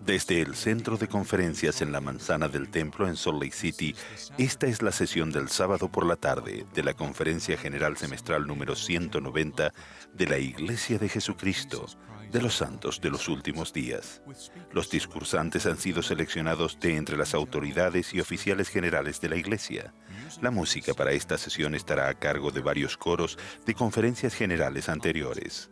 Desde el centro de conferencias en la manzana del templo en Salt Lake City, esta es la sesión del sábado por la tarde de la Conferencia General Semestral número 190 de la Iglesia de Jesucristo de los Santos de los Últimos Días. Los discursantes han sido seleccionados de entre las autoridades y oficiales generales de la Iglesia. La música para esta sesión estará a cargo de varios coros de conferencias generales anteriores.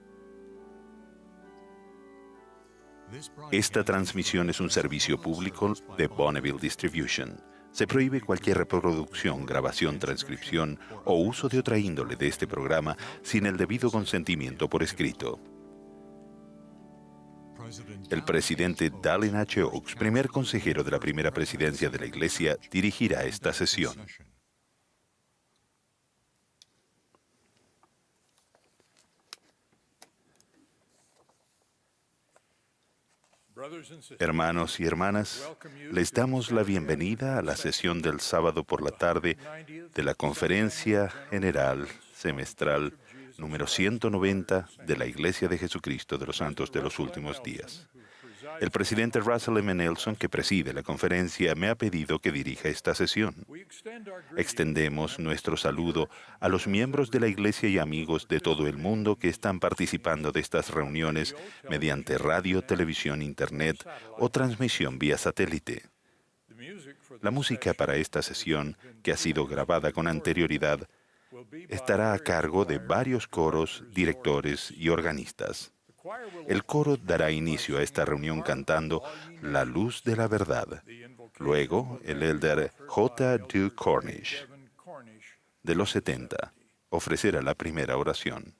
Esta transmisión es un servicio público de Bonneville Distribution. Se prohíbe cualquier reproducción, grabación, transcripción o uso de otra índole de este programa sin el debido consentimiento por escrito. El presidente Dallin H. Oaks, primer consejero de la primera presidencia de la Iglesia, dirigirá esta sesión. Hermanos y hermanas, les damos la bienvenida a la sesión del sábado por la tarde de la Conferencia General Semestral número 190 de la Iglesia de Jesucristo de los Santos de los Últimos Días. El presidente Russell M. Nelson, que preside la conferencia, me ha pedido que dirija esta sesión. Extendemos nuestro saludo a los miembros de la Iglesia y amigos de todo el mundo que están participando de estas reuniones mediante radio, televisión, internet o transmisión vía satélite. La música para esta sesión, que ha sido grabada con anterioridad, estará a cargo de varios coros, directores y organistas. El coro dará inicio a esta reunión cantando La Luz de la Verdad. Luego, el elder J. D. Cornish, de los 70, ofrecerá la primera oración.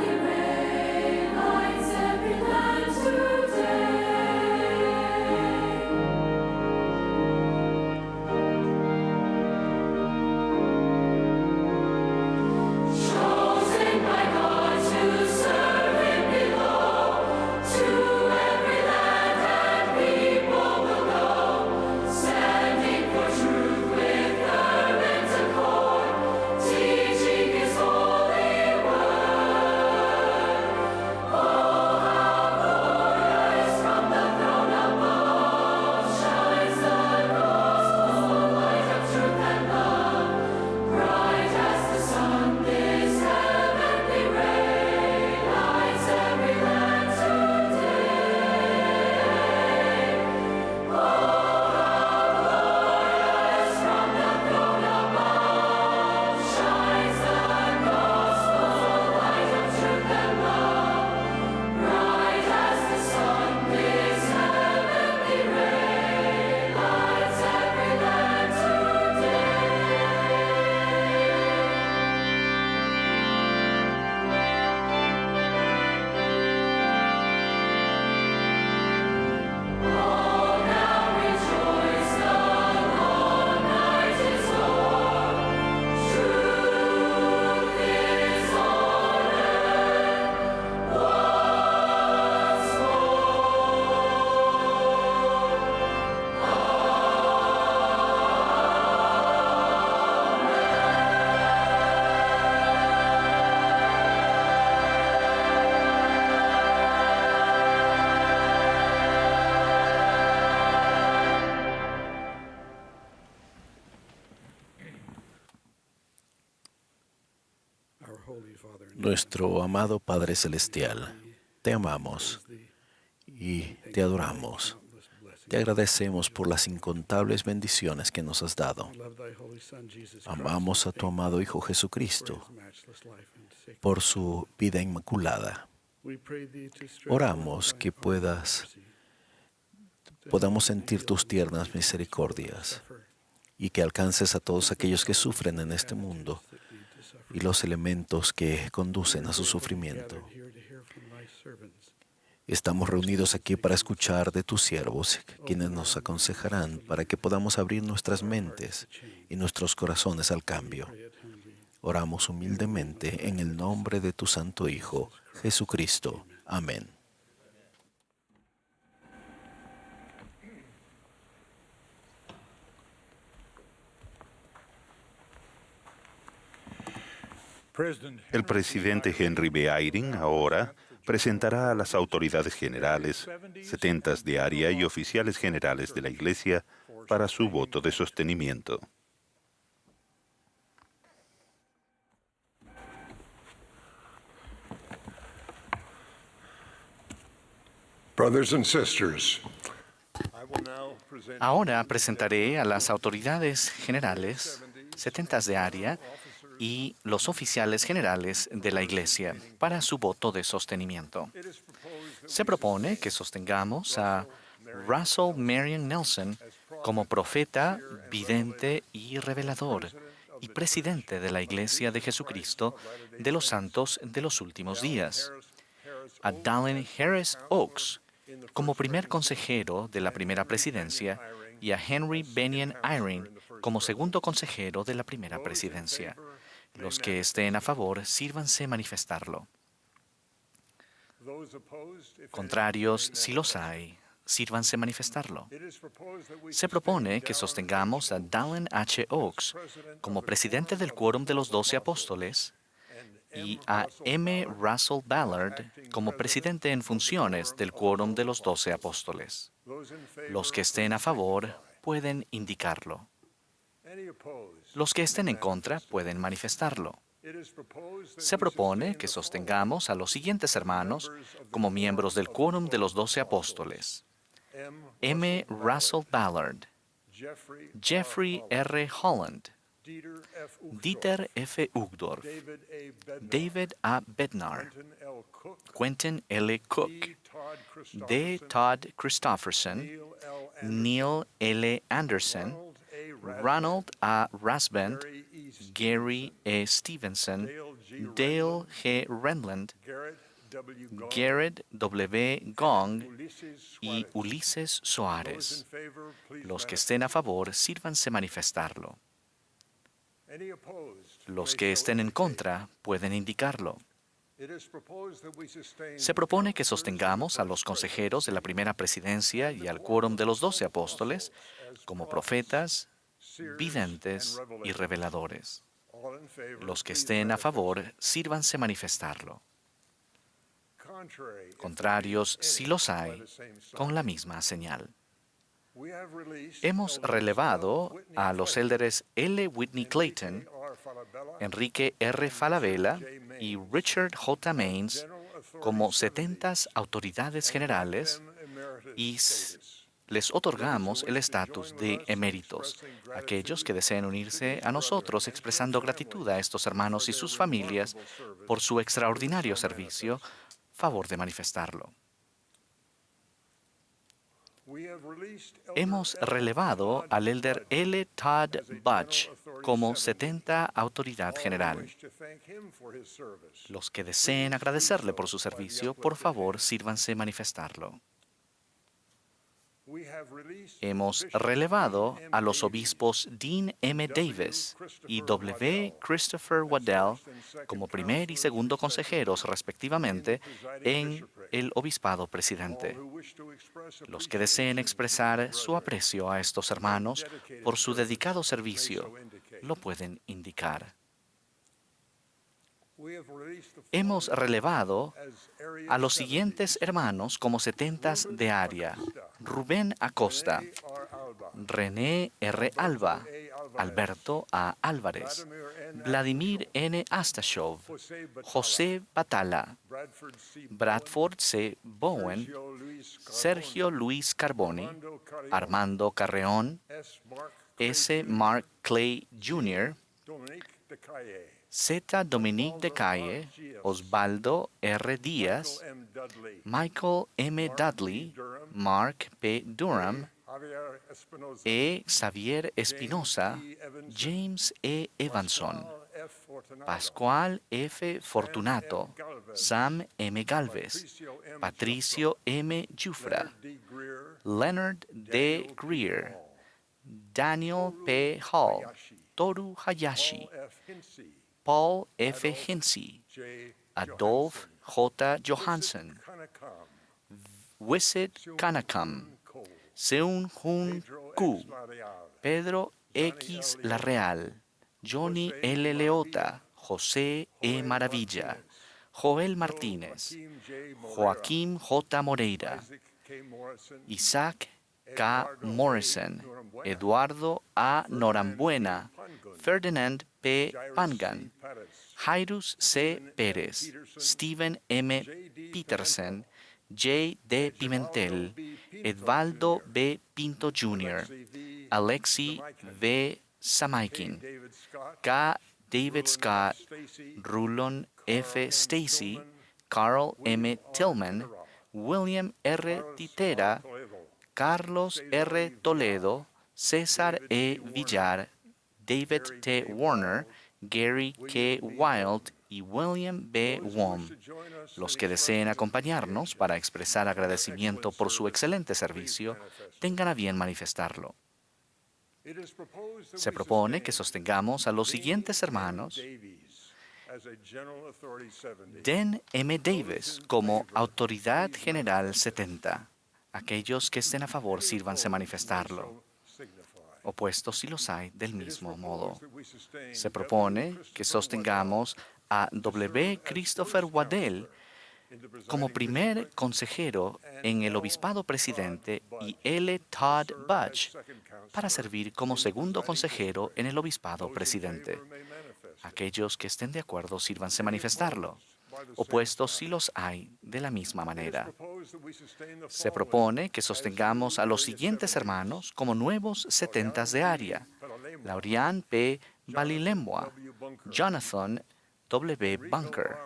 Heavenly rain. Nuestro amado Padre Celestial, te amamos y te adoramos. Te agradecemos por las incontables bendiciones que nos has dado. Amamos a tu amado Hijo Jesucristo por su vida inmaculada. Oramos que podamos sentir tus tiernas misericordias y que alcances a todos aquellos que sufren en este mundo y los elementos que conducen a su sufrimiento. Estamos reunidos aquí para escuchar de tus siervos, quienes nos aconsejarán para que podamos abrir nuestras mentes y nuestros corazones al cambio. Oramos humildemente en el nombre de tu Santo Hijo, Jesucristo. Amén. El presidente Henry B. Eyring ahora presentará a las autoridades generales, setentas de área y oficiales generales de la Iglesia para su voto de sostenimiento. Brothers and sisters, Ahora presentaré a las autoridades generales, setentas de área y los oficiales generales de la Iglesia para su voto de sostenimiento. Se propone que sostengamos a Russell Marion Nelson como profeta, vidente y revelador y presidente de la Iglesia de Jesucristo de los Santos de los Últimos Días, a Dallin Harris Oaks como primer consejero de la primera presidencia y a Henry Benyon Eyring como segundo consejero de la primera presidencia. Los que estén a favor, sírvanse manifestarlo. Contrarios, si los hay, sírvanse manifestarlo. Se propone que sostengamos a Dallin H. Oaks como presidente del Quórum de los 12 Apóstoles y a M. Russell Ballard como presidente en funciones del Quórum de los 12 Apóstoles. Los que estén a favor pueden indicarlo. Los que estén en contra pueden manifestarlo. Se propone que sostengamos a los siguientes hermanos como miembros del Quórum de los 12 Apóstoles: M. Russell Ballard, Jeffrey R. Holland, Dieter F. Uchtdorf, David A. Bednar, Quentin L. Cook, D. Todd Christofferson, Neil L. Anderson, Ronald A. Rasband, Gary E. Stevenson, Dale G. Renland, Garrett W. Gong y Ulises Soares. Los que estén a favor, sírvanse manifestarlo. Los que estén en contra pueden indicarlo. Se propone que sostengamos a los consejeros de la primera presidencia y al Quórum de los 12 Apóstoles como profetas, videntes y reveladores. Los que estén a favor, sírvanse manifestarlo. Contrarios, si los hay, con la misma señal. Hemos relevado a los élderes L. Whitney Clayton, Enrique R. Falabella y Richard J. Maines como 70 autoridades generales y les otorgamos el estatus de eméritos. Aquellos que deseen unirse a nosotros expresando gratitud a estos hermanos y sus familias por su extraordinario servicio, favor de manifestarlo. Hemos relevado al elder L. Todd Budge como 70 autoridad general. Los que deseen agradecerle por su servicio, por favor, sírvanse manifestarlo. Hemos relevado a los obispos Dean M. Davis y W. Christopher Waddell como primer y segundo consejeros, respectivamente, en el obispado presidente. Los que deseen expresar su aprecio a estos hermanos por su dedicado servicio, lo pueden indicar. Hemos relevado a los siguientes hermanos como 70 de área: Rubén Acosta, René R. Alba, Alberto A. Álvarez, Vladimir N. Astashov, José Batala, Bradford C. Bowen, Sergio Luis Carboni, Armando Carreón, S. Mark Clay Jr., Z. Dominique de Calle, Osvaldo R. Díaz, Michael M. Dudley, Mark P. Durham, E. Xavier Espinosa, James E. Evanson, Pascual F. Fortunato, Sam M. Galvez, Patricio M. Jufra, Leonard D. Greer, Daniel P. Hall, Toru Hayashi, Paul F. Hinsey, Adolf J. Johansen, Wisit Kanakam, Seun Hun Ku, Pedro X. Larreal, Johnny L. Leota, José E. Maravilla, Joel Martínez, Joaquín J. Moreira, Isaac K. Morrison, Eduardo A. Norambuena, Ferdinand P. Pangan, Jairus C. Pérez, Stephen M. Peterson, J. D. Pimentel, Edvaldo B. Pinto Jr., Alexi V. Samaikin, K. David Scott, Rulon F. Stacy, Carl M. Tillman, William R. Titera, Carlos R. Toledo, César E. Villar, David T. Warner, Gary K. Wild y William B. Wom. Los que deseen acompañarnos para expresar agradecimiento por su excelente servicio, tengan a bien manifestarlo. Se propone que sostengamos a los siguientes hermanos: Den M. Davis como Autoridad General 70. Aquellos que estén a favor, sírvanse manifestarlo. Opuestos, si los hay, del mismo modo. Se propone que sostengamos a W. Christopher Waddell como primer consejero en el obispado presidente y L. Todd Butch para servir como segundo consejero en el obispado presidente. Aquellos que estén de acuerdo, sírvanse manifestarlo. Opuestos, si los hay, de la misma manera. Se propone que sostengamos a los siguientes hermanos como nuevos setentas de área: Laurian P. Balilemua, Jonathan W. Bunker,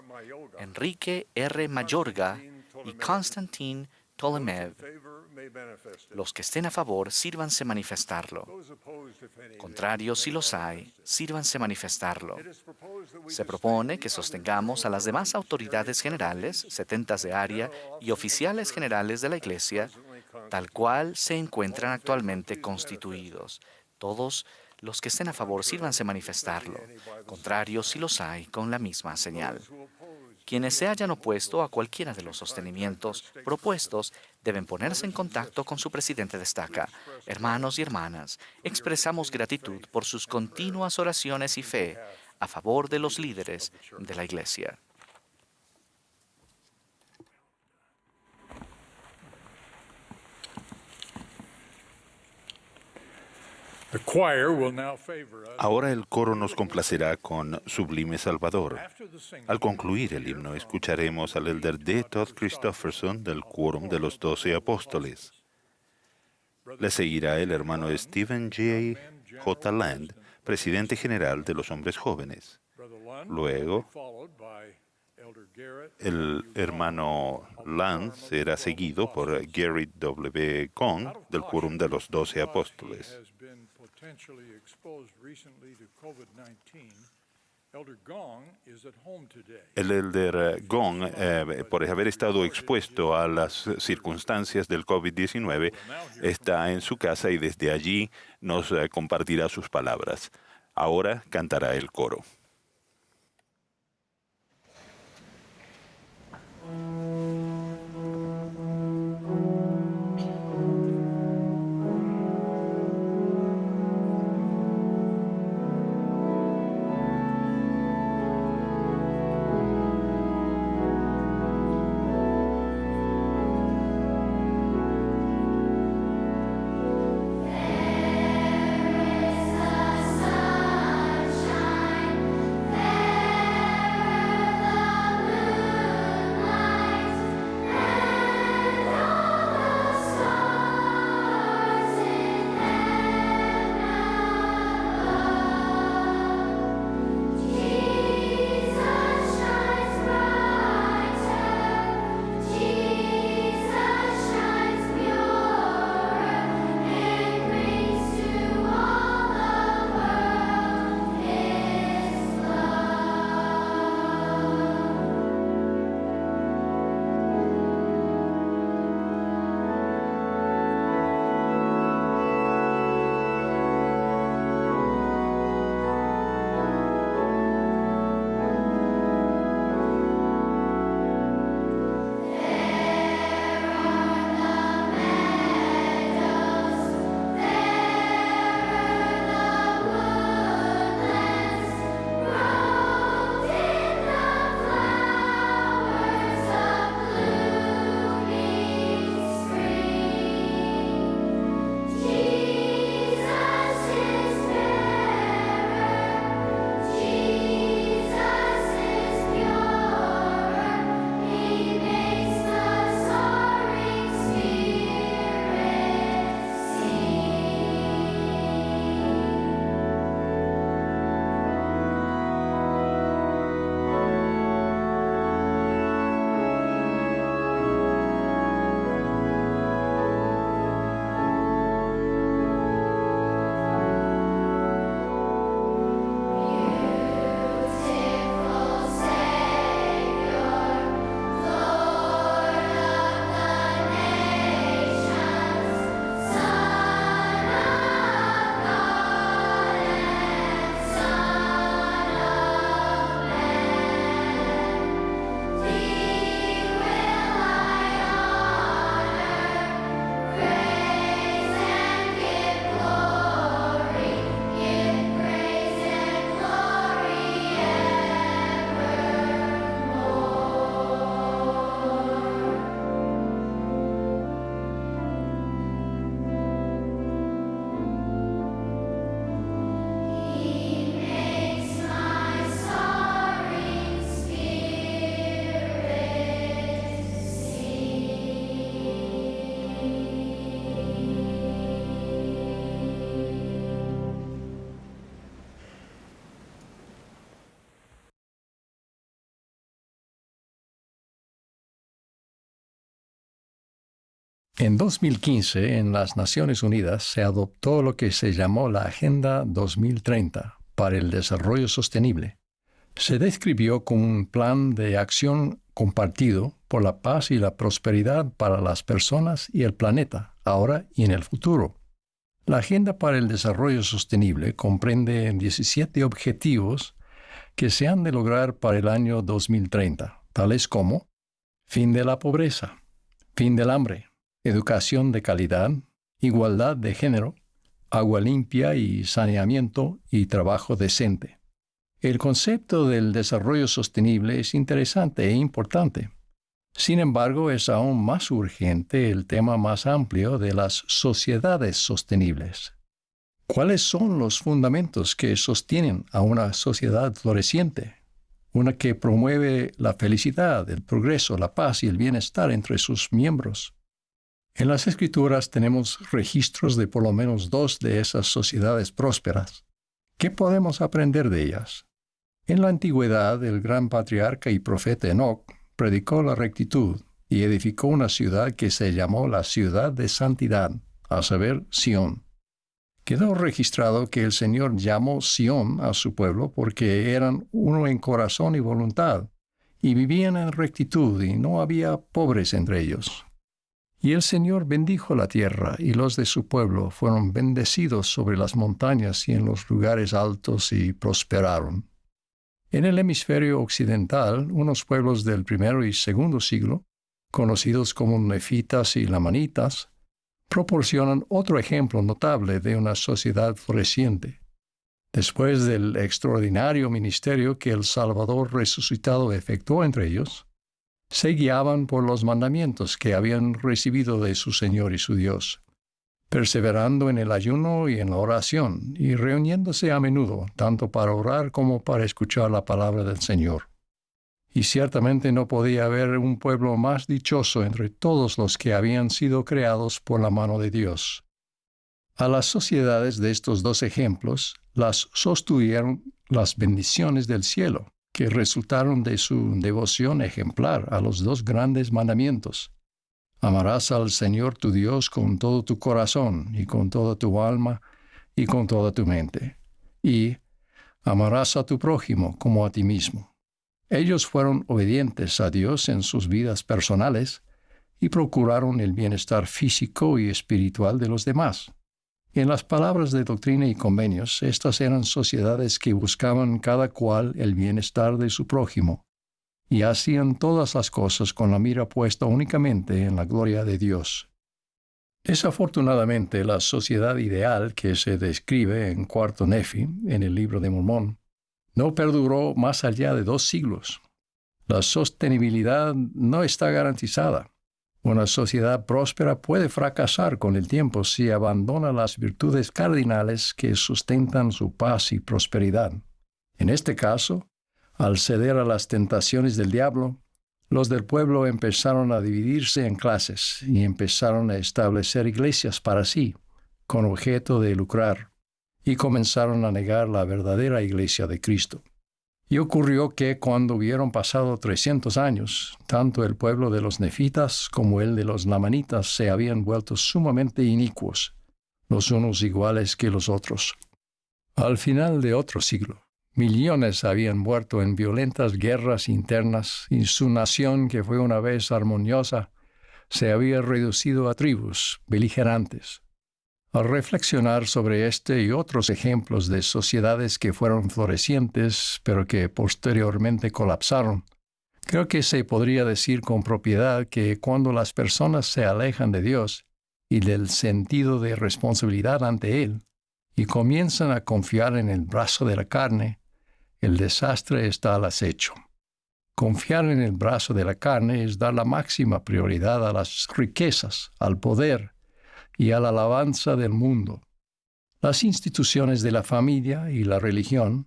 Enrique R. Mayorga y Konstantin Ptolemev. Los que estén a favor, sírvanse manifestarlo. Contrarios, si los hay, sírvanse manifestarlo. Se propone que sostengamos a las demás autoridades generales, setentas de área y oficiales generales de la Iglesia, tal cual se encuentran actualmente constituidos. Todos los que estén a favor, sírvanse manifestarlo. Contrarios, si los hay, con la misma señal. Quienes se hayan opuesto a cualquiera de los sostenimientos propuestos deben ponerse en contacto con su presidente de estaca. Hermanos y hermanas, expresamos gratitud por sus continuas oraciones y fe a favor de los líderes de la Iglesia. Ahora el coro nos complacerá con Sublime Salvador. Al concluir el himno, escucharemos al elder D. Todd Christofferson del Quórum de los 12 Apóstoles. Le seguirá el hermano Stephen J. Land, presidente general de los Hombres Jóvenes. Luego, el hermano Land será seguido por Gary W. Gong del Quórum de los 12 Apóstoles. El elder Gong, por haber estado expuesto a las circunstancias del COVID-19, está en su casa y desde allí nos compartirá sus palabras. Ahora cantará el coro. There is a sunshine En 2015, en las Naciones Unidas, se adoptó lo que se llamó la Agenda 2030 para el Desarrollo Sostenible. Se describió como un plan de acción compartido por la paz y la prosperidad para las personas y el planeta, ahora y en el futuro. La Agenda para el Desarrollo Sostenible comprende 17 objetivos que se han de lograr para el año 2030, tales como fin de la pobreza, fin del hambre, educación de calidad, igualdad de género, agua limpia y saneamiento y trabajo decente. El concepto del desarrollo sostenible es interesante e importante. Sin embargo, es aún más urgente el tema más amplio de las sociedades sostenibles. ¿Cuáles son los fundamentos que sostienen a una sociedad floreciente? Una que promueve la felicidad, el progreso, la paz y el bienestar entre sus miembros. En las Escrituras tenemos registros de por lo menos 2 de esas sociedades prósperas. ¿Qué podemos aprender de ellas? En la antigüedad, el gran patriarca y profeta Enoc predicó la rectitud y edificó una ciudad que se llamó la ciudad de santidad, a saber, Sión. Quedó registrado que el Señor llamó Sión a su pueblo porque eran uno en corazón y voluntad, y vivían en rectitud y no había pobres entre ellos. Y el Señor bendijo la tierra, y los de su pueblo fueron bendecidos sobre las montañas y en los lugares altos y prosperaron. En el hemisferio occidental, unos pueblos del primero y segundo siglo, conocidos como nefitas y lamanitas, proporcionan otro ejemplo notable de una sociedad floreciente. Después del extraordinario ministerio que el Salvador resucitado efectuó entre ellos, se guiaban por los mandamientos que habían recibido de su Señor y su Dios, perseverando en el ayuno y en la oración, y reuniéndose a menudo, tanto para orar como para escuchar la palabra del Señor. Y ciertamente no podía haber un pueblo más dichoso entre todos los que habían sido creados por la mano de Dios. A las sociedades de estos 2 ejemplos las sostuvieron las bendiciones del cielo, que resultaron de su devoción ejemplar a los 2 grandes mandamientos. Amarás al Señor tu Dios con todo tu corazón y con toda tu alma y con toda tu mente. Y amarás a tu prójimo como a ti mismo. Ellos fueron obedientes a Dios en sus vidas personales y procuraron el bienestar físico y espiritual de los demás. En las palabras de Doctrina y Convenios, estas eran sociedades que buscaban cada cual el bienestar de su prójimo y hacían todas las cosas con la mira puesta únicamente en la gloria de Dios. Desafortunadamente, la sociedad ideal que se describe en Cuarto Nefi, en el Libro de Mormón, no perduró más allá de 2 siglos. La sostenibilidad no está garantizada. Una sociedad próspera puede fracasar con el tiempo si abandona las virtudes cardinales que sustentan su paz y prosperidad. En este caso, al ceder a las tentaciones del diablo, los del pueblo empezaron a dividirse en clases y empezaron a establecer iglesias para sí, con objeto de lucrar, y comenzaron a negar la verdadera iglesia de Cristo. Y ocurrió que cuando hubieron pasado 300 años, tanto el pueblo de los nefitas como el de los lamanitas se habían vuelto sumamente inicuos, los unos iguales que los otros. Al final de otro siglo, millones habían muerto en violentas guerras internas y su nación, que fue una vez armoniosa, se había reducido a tribus beligerantes. Al reflexionar sobre este y otros ejemplos de sociedades que fueron florecientes, pero que posteriormente colapsaron, creo que se podría decir con propiedad que cuando las personas se alejan de Dios y del sentido de responsabilidad ante Él, y comienzan a confiar en el brazo de la carne, el desastre está al acecho. Confiar en el brazo de la carne es dar la máxima prioridad a las riquezas, al poder y a la alabanza del mundo. Las instituciones de la familia y la religión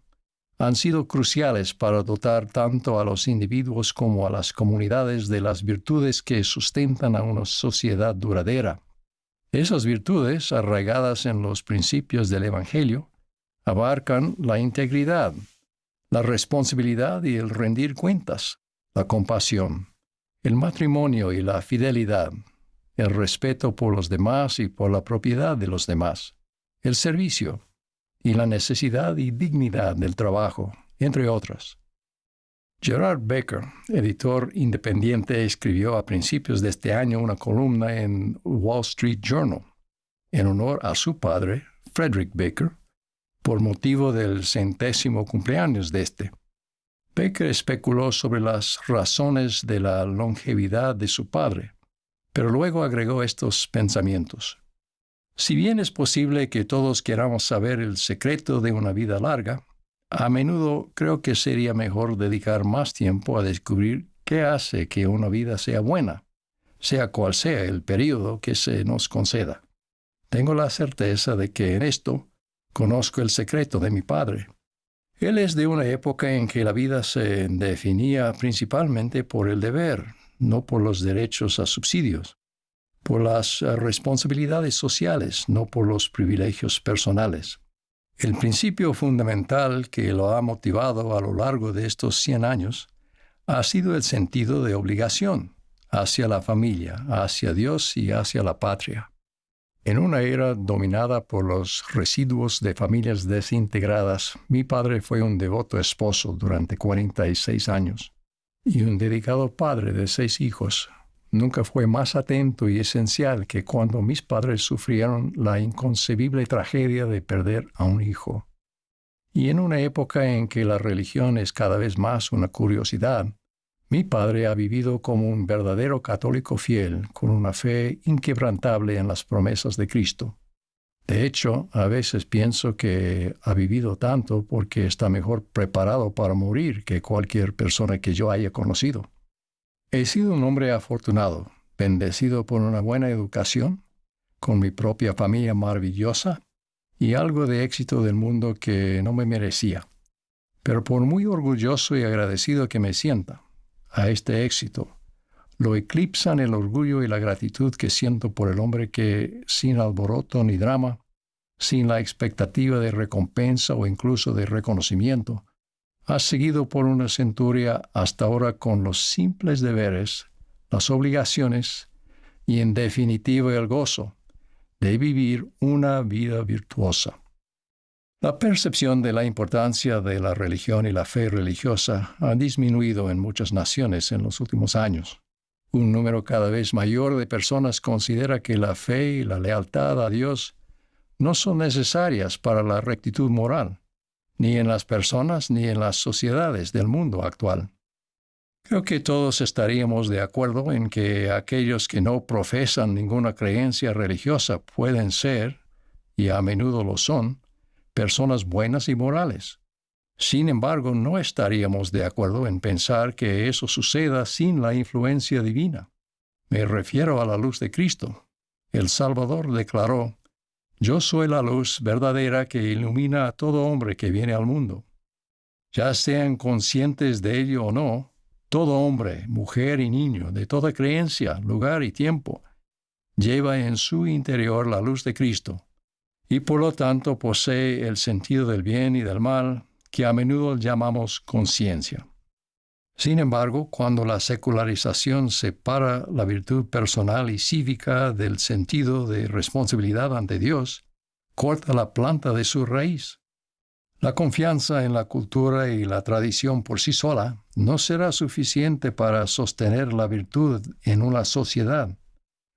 han sido cruciales para dotar tanto a los individuos como a las comunidades de las virtudes que sustentan a una sociedad duradera. Esas virtudes, arraigadas en los principios del Evangelio, abarcan la integridad, la responsabilidad y el rendir cuentas, la compasión, el matrimonio y la fidelidad, el respeto por los demás y por la propiedad de los demás, el servicio y la necesidad y dignidad del trabajo, entre otras. Gerard Becker, editor independiente, escribió a principios de este año una columna en Wall Street Journal en honor a su padre, Frederick Baker, por motivo del 100º cumpleaños de este. Baker especuló sobre las razones de la longevidad de su padre, pero luego agregó estos pensamientos. Si bien es posible que todos queramos saber el secreto de una vida larga, a menudo creo que sería mejor dedicar más tiempo a descubrir qué hace que una vida sea buena, sea cual sea el período que se nos conceda. Tengo la certeza de que en esto conozco el secreto de mi padre. Él es de una época en que la vida se definía principalmente por el deber, no por los derechos a subsidios, por las responsabilidades sociales, no por los privilegios personales. El principio fundamental que lo ha motivado a lo largo de estos 100 años ha sido el sentido de obligación hacia la familia, hacia Dios y hacia la patria. En una era dominada por los residuos de familias desintegradas, mi padre fue un devoto esposo durante 46 años y un dedicado padre de 6 hijos. Nunca fue más atento y esencial que cuando mis padres sufrieron la inconcebible tragedia de perder a un hijo. Y en una época en que la religión es cada vez más una curiosidad, mi padre ha vivido como un verdadero católico fiel, con una fe inquebrantable en las promesas de Cristo. De hecho, a veces pienso que ha vivido tanto porque está mejor preparado para morir que cualquier persona que yo haya conocido. He sido un hombre afortunado, bendecido por una buena educación, con mi propia familia maravillosa y algo de éxito del mundo que no me merecía. Pero por muy orgulloso y agradecido que me sienta a este éxito, lo eclipsan el orgullo y la gratitud que siento por el hombre que, sin alboroto ni drama, sin la expectativa de recompensa o incluso de reconocimiento, ha seguido por una centuria hasta ahora con los simples deberes, las obligaciones y, en definitiva, el gozo de vivir una vida virtuosa. La percepción de la importancia de la religión y la fe religiosa ha disminuido en muchas naciones en los últimos años. Un número cada vez mayor de personas considera que la fe y la lealtad a Dios no son necesarias para la rectitud moral, ni en las personas ni en las sociedades del mundo actual. Creo que todos estaríamos de acuerdo en que aquellos que no profesan ninguna creencia religiosa pueden ser, y a menudo lo son, personas buenas y morales. Sin embargo, no estaríamos de acuerdo en pensar que eso suceda sin la influencia divina. Me refiero a la luz de Cristo. El Salvador declaró: «Yo soy la luz verdadera que ilumina a todo hombre que viene al mundo». Ya sean conscientes de ello o no, todo hombre, mujer y niño, de toda creencia, lugar y tiempo, lleva en su interior la luz de Cristo, y por lo tanto posee el sentido del bien y del mal, que a menudo llamamos conciencia. Sin embargo, cuando la secularización separa la virtud personal y cívica del sentido de responsabilidad ante Dios, corta la planta de su raíz. La confianza en la cultura y la tradición por sí sola no será suficiente para sostener la virtud en una sociedad.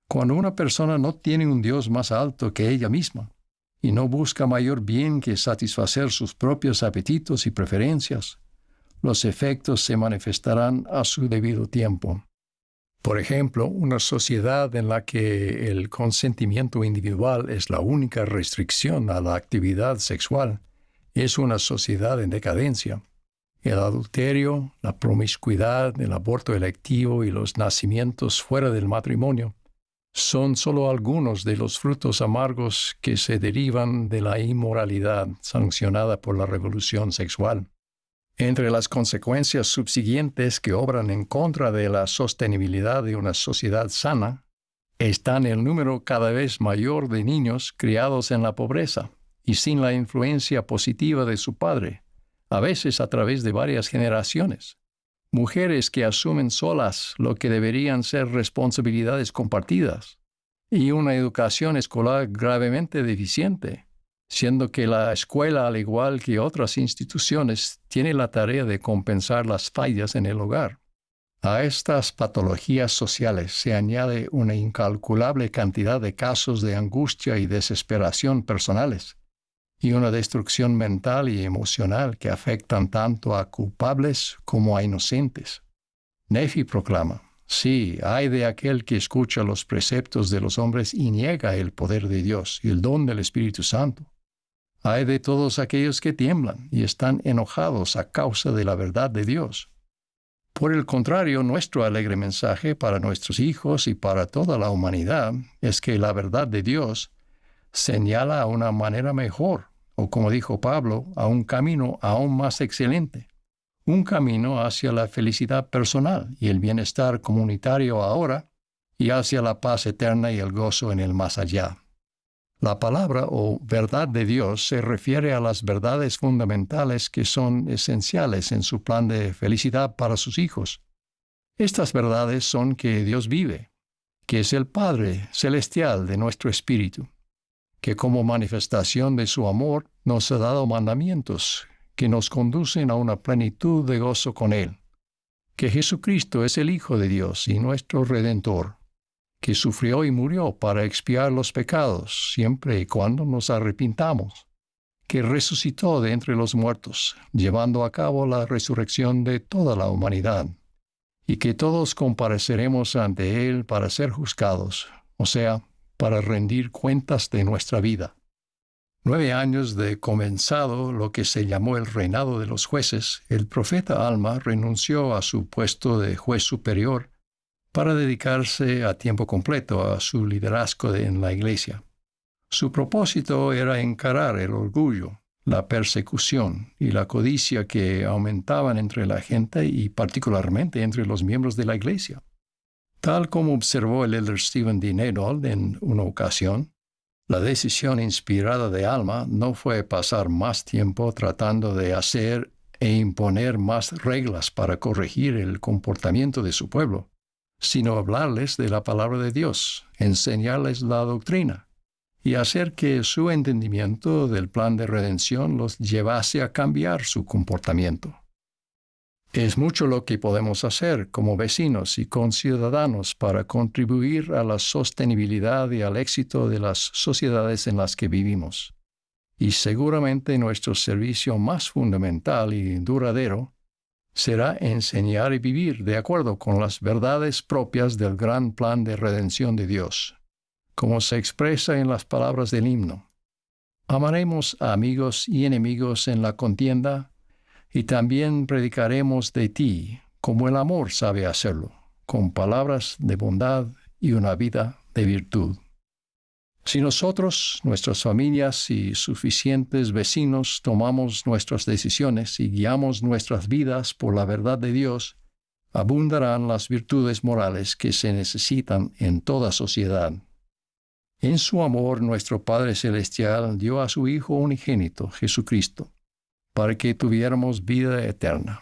Cuando una persona no tiene un Dios más alto que ella misma y no busca mayor bien que satisfacer sus propios apetitos y preferencias, los efectos se manifestarán a su debido tiempo. Por ejemplo, una sociedad en la que el consentimiento individual es la única restricción a la actividad sexual es una sociedad en decadencia. El adulterio, la promiscuidad, el aborto electivo y los nacimientos fuera del matrimonio son solo algunos de los frutos amargos que se derivan de la inmoralidad sancionada por la revolución sexual. Entre las consecuencias subsiguientes que obran en contra de la sostenibilidad de una sociedad sana están el número cada vez mayor de niños criados en la pobreza y sin la influencia positiva de su padre, a veces a través de varias generaciones. Mujeres que asumen solas lo que deberían ser responsabilidades compartidas, y una educación escolar gravemente deficiente, siendo que la escuela, al igual que otras instituciones, tiene la tarea de compensar las fallas en el hogar. A estas patologías sociales se añade una incalculable cantidad de casos de angustia y desesperación personales, y una destrucción mental y emocional que afectan tanto a culpables como a inocentes. Nefi proclama: sí, ay de aquel que escucha los preceptos de los hombres y niega el poder de Dios y el don del Espíritu Santo. Ay de todos aquellos que tiemblan y están enojados a causa de la verdad de Dios. Por el contrario, nuestro alegre mensaje para nuestros hijos y para toda la humanidad es que la verdad de Dios señala a una manera mejor, o como dijo Pablo, a un camino aún más excelente. Un camino hacia la felicidad personal y el bienestar comunitario ahora y hacia la paz eterna y el gozo en el más allá. La palabra o verdad de Dios se refiere a las verdades fundamentales que son esenciales en su plan de felicidad para sus hijos. Estas verdades son que Dios vive, que es el Padre celestial de nuestro espíritu, que como manifestación de su amor nos ha dado mandamientos que nos conducen a una plenitud de gozo con Él, que Jesucristo es el Hijo de Dios y nuestro Redentor, que sufrió y murió para expiar los pecados siempre y cuando nos arrepintamos, que resucitó de entre los muertos, llevando a cabo la resurrección de toda la humanidad, y que todos compareceremos ante Él para ser juzgados, o sea, para rendir cuentas de nuestra vida. 9 años de comenzado lo que se llamó el reinado de los jueces, el profeta Alma renunció a su puesto de juez superior para dedicarse a tiempo completo a su liderazgo en la iglesia. Su propósito era encarar el orgullo, la persecución y la codicia que aumentaban entre la gente y particularmente entre los miembros de la iglesia. Tal como observó el elder Stephen D. Nadold en una ocasión, la decisión inspirada de Alma no fue pasar más tiempo tratando de hacer e imponer más reglas para corregir el comportamiento de su pueblo, sino hablarles de la palabra de Dios, enseñarles la doctrina y hacer que su entendimiento del plan de redención los llevase a cambiar su comportamiento. Es mucho lo que podemos hacer como vecinos y conciudadanos para contribuir a la sostenibilidad y al éxito de las sociedades en las que vivimos. Y seguramente nuestro servicio más fundamental y duradero será enseñar y vivir de acuerdo con las verdades propias del gran plan de redención de Dios, como se expresa en las palabras del himno. Amaremos a amigos y enemigos en la contienda, y también predicaremos de ti, como el amor sabe hacerlo, con palabras de bondad y una vida de virtud. Si nosotros, nuestras familias y suficientes vecinos tomamos nuestras decisiones y guiamos nuestras vidas por la verdad de Dios, abundarán las virtudes morales que se necesitan en toda sociedad. En su amor, nuestro Padre Celestial dio a su Hijo unigénito, Jesucristo, para que tuviéramos vida eterna.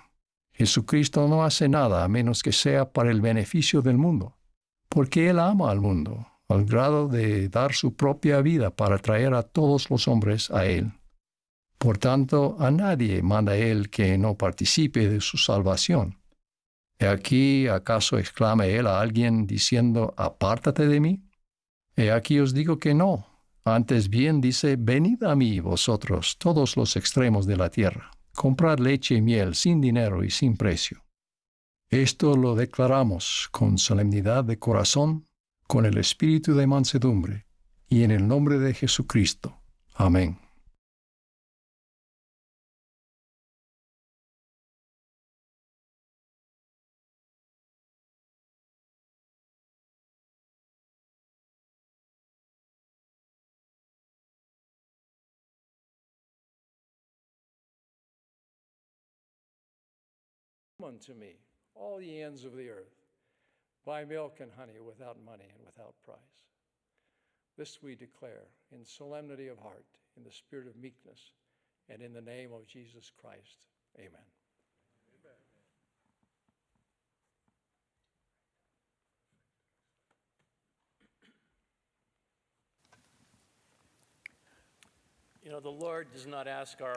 Jesucristo no hace nada a menos que sea para el beneficio del mundo, porque Él ama al mundo, al grado de dar su propia vida para traer a todos los hombres a Él. Por tanto, a nadie manda Él que no participe de su salvación. ¿He aquí acaso exclama Él a alguien diciendo, apártate de mí? He aquí os digo que no. Antes bien dice, venid a mí vosotros, todos los extremos de la tierra, comprad leche y miel sin dinero y sin precio. Esto lo declaramos con solemnidad de corazón, con el espíritu de mansedumbre, y en el nombre de Jesucristo. Amén. Come unto me, all ye ends of the earth, buy milk and honey without money and without price. This we declare in solemnity of heart, in the spirit of meekness, and in the name of Jesus Christ. Amen.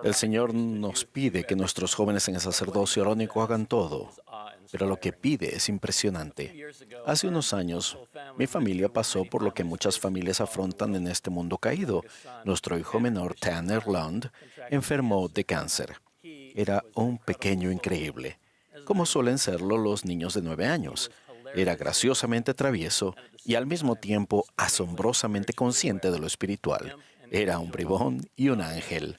El Señor nos pide que nuestros jóvenes en el sacerdocio arónico hagan todo, pero lo que pide es impresionante. Hace unos años, mi familia pasó por lo que muchas familias afrontan en este mundo caído. Nuestro hijo menor, Tanner Lund, enfermó de cáncer. Era un pequeño increíble, como suelen serlo los niños de 9 años. Era graciosamente travieso y al mismo tiempo asombrosamente consciente de lo espiritual. Era un bribón y un ángel.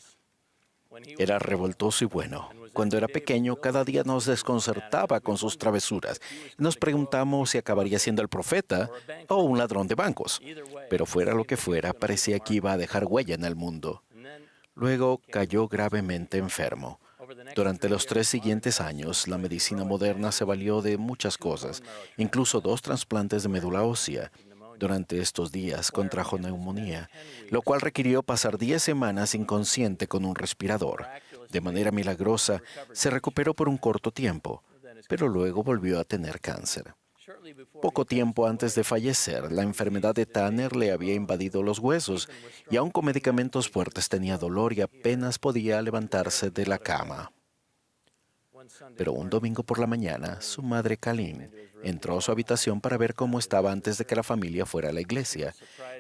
Era revoltoso y bueno. Cuando era pequeño, cada día nos desconcertaba con sus travesuras. Nos preguntamos si acabaría siendo el profeta o un ladrón de bancos. Pero fuera lo que fuera, parecía que iba a dejar huella en el mundo. Luego cayó gravemente enfermo. Durante los 3 siguientes años, la medicina moderna se valió de muchas cosas, incluso 2 trasplantes de médula ósea. Durante estos días contrajo neumonía, lo cual requirió pasar 10 semanas inconsciente con un respirador. De manera milagrosa, se recuperó por un corto tiempo, pero luego volvió a tener cáncer. Poco tiempo antes de fallecer, la enfermedad de Tanner le había invadido los huesos y aun con medicamentos fuertes tenía dolor y apenas podía levantarse de la cama. Pero un domingo por la mañana, su madre Colleen entró a su habitación para ver cómo estaba antes de que la familia fuera a la iglesia.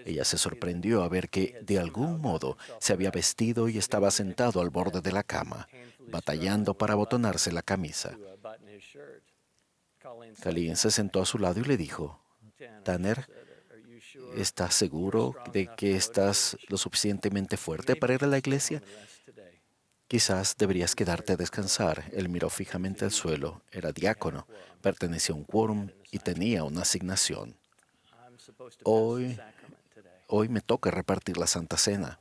Ella se sorprendió a ver que, de algún modo, se había vestido y estaba sentado al borde de la cama, batallando para abotonarse la camisa. Colleen se sentó a su lado y le dijo, «Tanner, ¿estás seguro de que estás lo suficientemente fuerte para ir a la iglesia? Quizás deberías quedarte a descansar». Él miró fijamente al suelo. Era diácono, pertenecía a un quórum y tenía una asignación. Hoy me toca repartir la Santa Cena.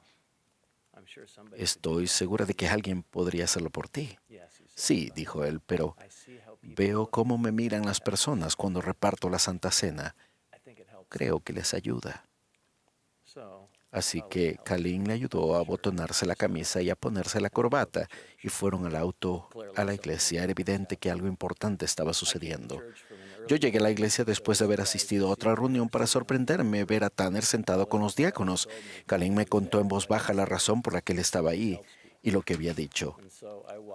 Estoy segura de que alguien podría hacerlo por ti. Sí, dijo él, pero veo cómo me miran las personas cuando reparto la Santa Cena. Creo que les ayuda. Así que Colleen le ayudó a abotonarse la camisa y a ponerse la corbata, y fueron al auto a la iglesia. Era evidente que algo importante estaba sucediendo. Yo llegué a la iglesia después de haber asistido a otra reunión para sorprenderme ver a Tanner sentado con los diáconos. Colleen me contó en voz baja la razón por la que él estaba ahí y lo que había dicho.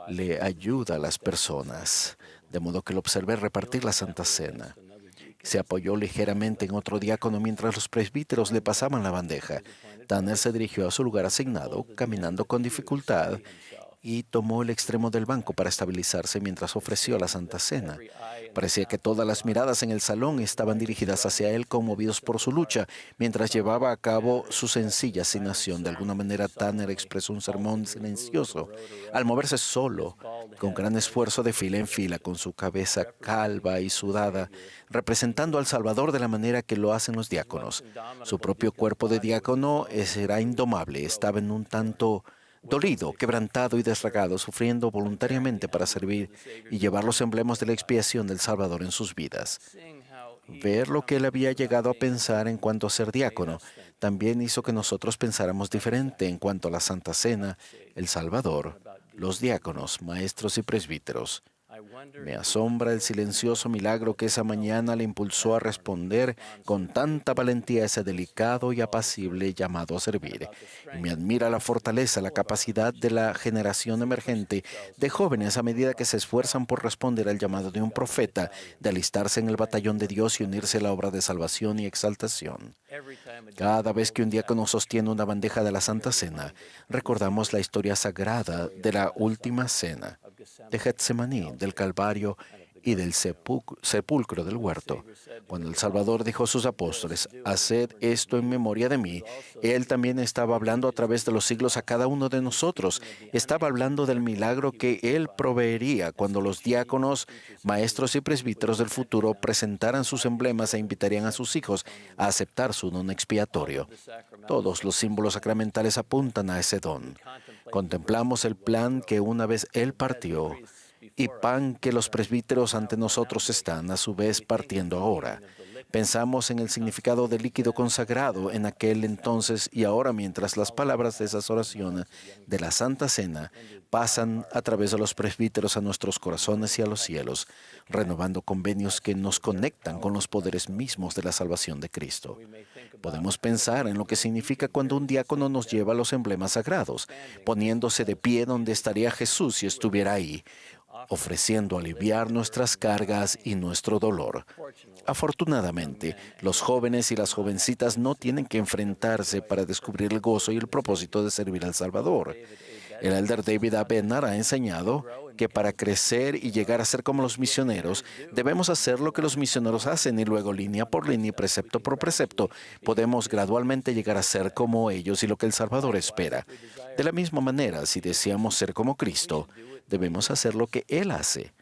Le ayuda a las personas, de modo que lo observé repartir la Santa Cena. Se apoyó ligeramente en otro diácono mientras los presbíteros le pasaban la bandeja. Tanner se dirigió a su lugar asignado, caminando con dificultad, y tomó el extremo del banco para estabilizarse mientras ofreció la Santa Cena. Parecía que todas las miradas en el salón estaban dirigidas hacia él, conmovidos por su lucha, mientras llevaba a cabo su sencilla asignación. De alguna manera, Tanner expresó un sermón silencioso, al moverse solo, con gran esfuerzo de fila en fila, con su cabeza calva y sudada, representando al Salvador de la manera que lo hacen los diáconos. Su propio cuerpo de diácono era indomable, estaba en un tanto dolido, quebrantado y desgarrado, sufriendo voluntariamente para servir y llevar los emblemas de la expiación del Salvador en sus vidas. Ver lo que él había llegado a pensar en cuanto a ser diácono también hizo que nosotros pensáramos diferente en cuanto a la Santa Cena, el Salvador, los diáconos, maestros y presbíteros. Me asombra el silencioso milagro que esa mañana le impulsó a responder con tanta valentía a ese delicado y apacible llamado a servir. Y me admira la fortaleza, la capacidad de la generación emergente de jóvenes a medida que se esfuerzan por responder al llamado de un profeta, de alistarse en el batallón de Dios y unirse a la obra de salvación y exaltación. Cada vez que un diácono sostiene una bandeja de la Santa Cena, recordamos la historia sagrada de la Última Cena, de Getsemaní, del Calvario y del sepulcro del huerto. Cuando el Salvador dijo a sus apóstoles, «Haced esto en memoria de mí», Él también estaba hablando a través de los siglos a cada uno de nosotros. Estaba hablando del milagro que Él proveería cuando los diáconos, maestros y presbíteros del futuro presentaran sus emblemas e invitarían a sus hijos a aceptar su don expiatorio. Todos los símbolos sacramentales apuntan a ese don. Contemplamos el plan que una vez Él partió y pan que los presbíteros ante nosotros están a su vez partiendo ahora. Pensamos en el significado del líquido consagrado en aquel entonces y ahora, mientras las palabras de esas oraciones de la Santa Cena pasan a través de los presbíteros a nuestros corazones y a los cielos, renovando convenios que nos conectan con los poderes mismos de la salvación de Cristo. Podemos pensar en lo que significa cuando un diácono nos lleva los emblemas sagrados, poniéndose de pie donde estaría Jesús si estuviera ahí, ofreciendo aliviar nuestras cargas y nuestro dolor. Afortunadamente, los jóvenes y las jovencitas no tienen que enfrentarse para descubrir el gozo y el propósito de servir al Salvador. El elder David A. Bednar ha enseñado que para crecer y llegar a ser como los misioneros, debemos hacer lo que los misioneros hacen y luego, línea por línea y precepto por precepto, podemos gradualmente llegar a ser como ellos y lo que el Salvador espera. De la misma manera, si deseamos ser como Cristo, debemos hacer lo que Él hace.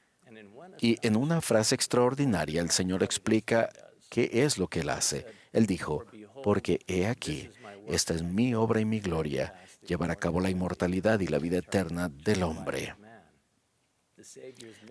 Y en una frase extraordinaria, el Señor explica qué es lo que Él hace. Él dijo, porque he aquí, esta es mi obra y mi gloria, llevar a cabo la inmortalidad y la vida eterna del hombre.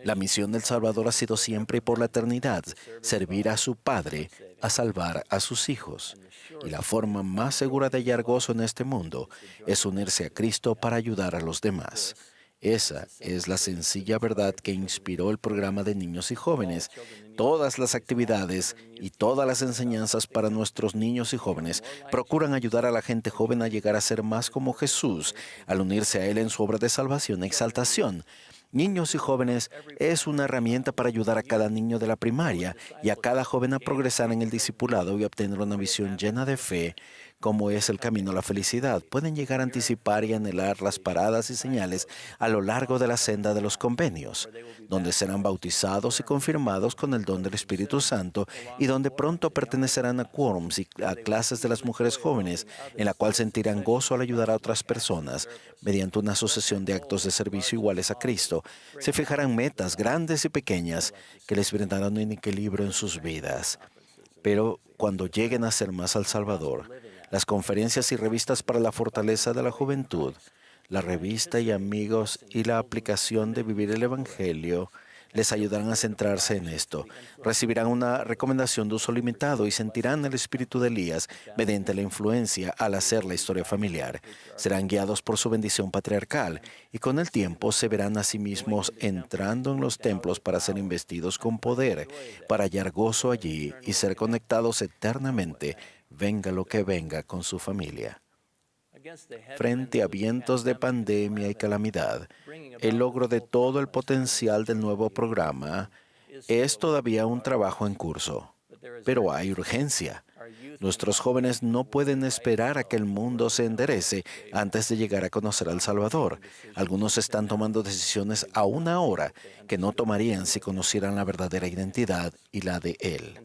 La misión del Salvador ha sido siempre y por la eternidad servir a su Padre, a salvar a sus hijos. Y la forma más segura de hallar gozo en este mundo es unirse a Cristo para ayudar a los demás. Esa es la sencilla verdad que inspiró el programa de niños y jóvenes. Todas las actividades y todas las enseñanzas para nuestros niños y jóvenes procuran ayudar a la gente joven a llegar a ser más como Jesús, al unirse a Él en su obra de salvación e exaltación. Niños y jóvenes es una herramienta para ayudar a cada niño de la primaria y a cada joven a progresar en el discipulado y obtener una visión llena de fe, como es el camino a la felicidad. Pueden llegar a anticipar y anhelar las paradas y señales a lo largo de la senda de los convenios, donde serán bautizados y confirmados con el don del Espíritu Santo y donde pronto pertenecerán a quórums y a clases de las mujeres jóvenes, en la cual sentirán gozo al ayudar a otras personas mediante una sucesión de actos de servicio iguales a Cristo. Se fijarán metas grandes y pequeñas que les brindarán un equilibrio en sus vidas. Pero cuando lleguen a ser más al Salvador, las conferencias y revistas para la fortaleza de la juventud, la revista y amigos y la aplicación de vivir el Evangelio les ayudarán a centrarse en esto. Recibirán una recomendación de uso limitado y sentirán el espíritu de Elías mediante la influencia al hacer la historia familiar. Serán guiados por su bendición patriarcal y con el tiempo se verán a sí mismos entrando en los templos para ser investidos con poder, para hallar gozo allí y ser conectados eternamente, venga lo que venga con su familia. Frente a vientos de pandemia y calamidad, el logro de todo el potencial del nuevo programa es todavía un trabajo en curso. Pero hay urgencia. Nuestros jóvenes no pueden esperar a que el mundo se enderece antes de llegar a conocer al Salvador. Algunos están tomando decisiones aún ahora que no tomarían si conocieran la verdadera identidad y la de Él.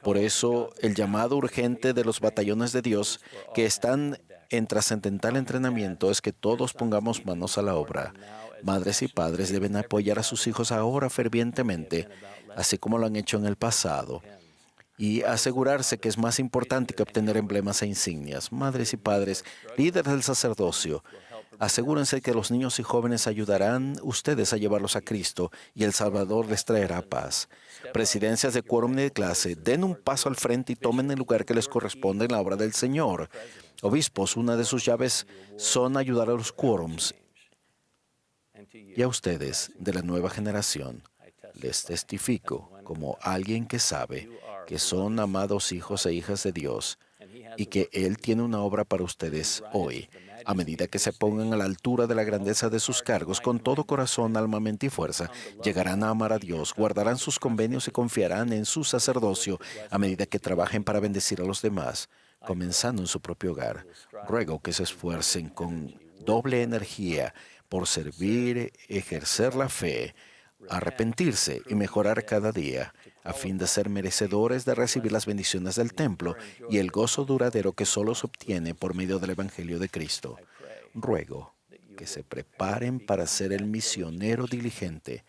Por eso, el llamado urgente de los batallones de Dios que están en trascendental entrenamiento es que todos pongamos manos a la obra. Madres y padres deben apoyar a sus hijos ahora fervientemente, así como lo han hecho en el pasado, y asegurarse que es más importante que obtener emblemas e insignias. Madres y padres, líderes del sacerdocio, asegúrense que los niños y jóvenes ayudarán ustedes a llevarlos a Cristo y el Salvador les traerá paz. Presidencias de quórum y de clase, den un paso al frente y tomen el lugar que les corresponde en la obra del Señor. Obispos, una de sus llaves son ayudar a los quórums. Y a ustedes, de la nueva generación, les testifico como alguien que sabe que son amados hijos e hijas de Dios y que Él tiene una obra para ustedes hoy. A medida que se pongan a la altura de la grandeza de sus cargos, con todo corazón, alma, mente y fuerza, llegarán a amar a Dios, guardarán sus convenios y confiarán en su sacerdocio a medida que trabajen para bendecir a los demás, comenzando en su propio hogar. Ruego que se esfuercen con doble energía por servir, ejercer la fe, arrepentirse y mejorar cada día, a fin de ser merecedores de recibir las bendiciones del templo y el gozo duradero que solo se obtiene por medio del Evangelio de Cristo. Ruego que se preparen para ser el misionero diligente,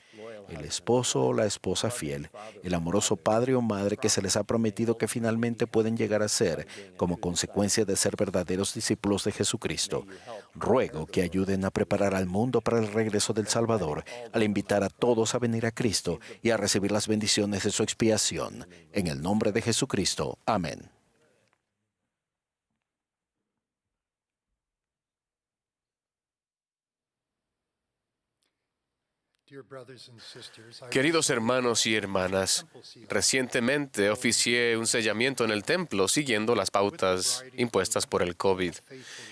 el esposo o la esposa fiel, el amoroso padre o madre que se les ha prometido que finalmente pueden llegar a ser como consecuencia de ser verdaderos discípulos de Jesucristo. Ruego que ayuden a preparar al mundo para el regreso del Salvador, al invitar a todos a venir a Cristo y a recibir las bendiciones de su expiación. En el nombre de Jesucristo. Amén. Queridos hermanos y hermanas, recientemente oficié un sellamiento en el templo siguiendo las pautas impuestas por el COVID.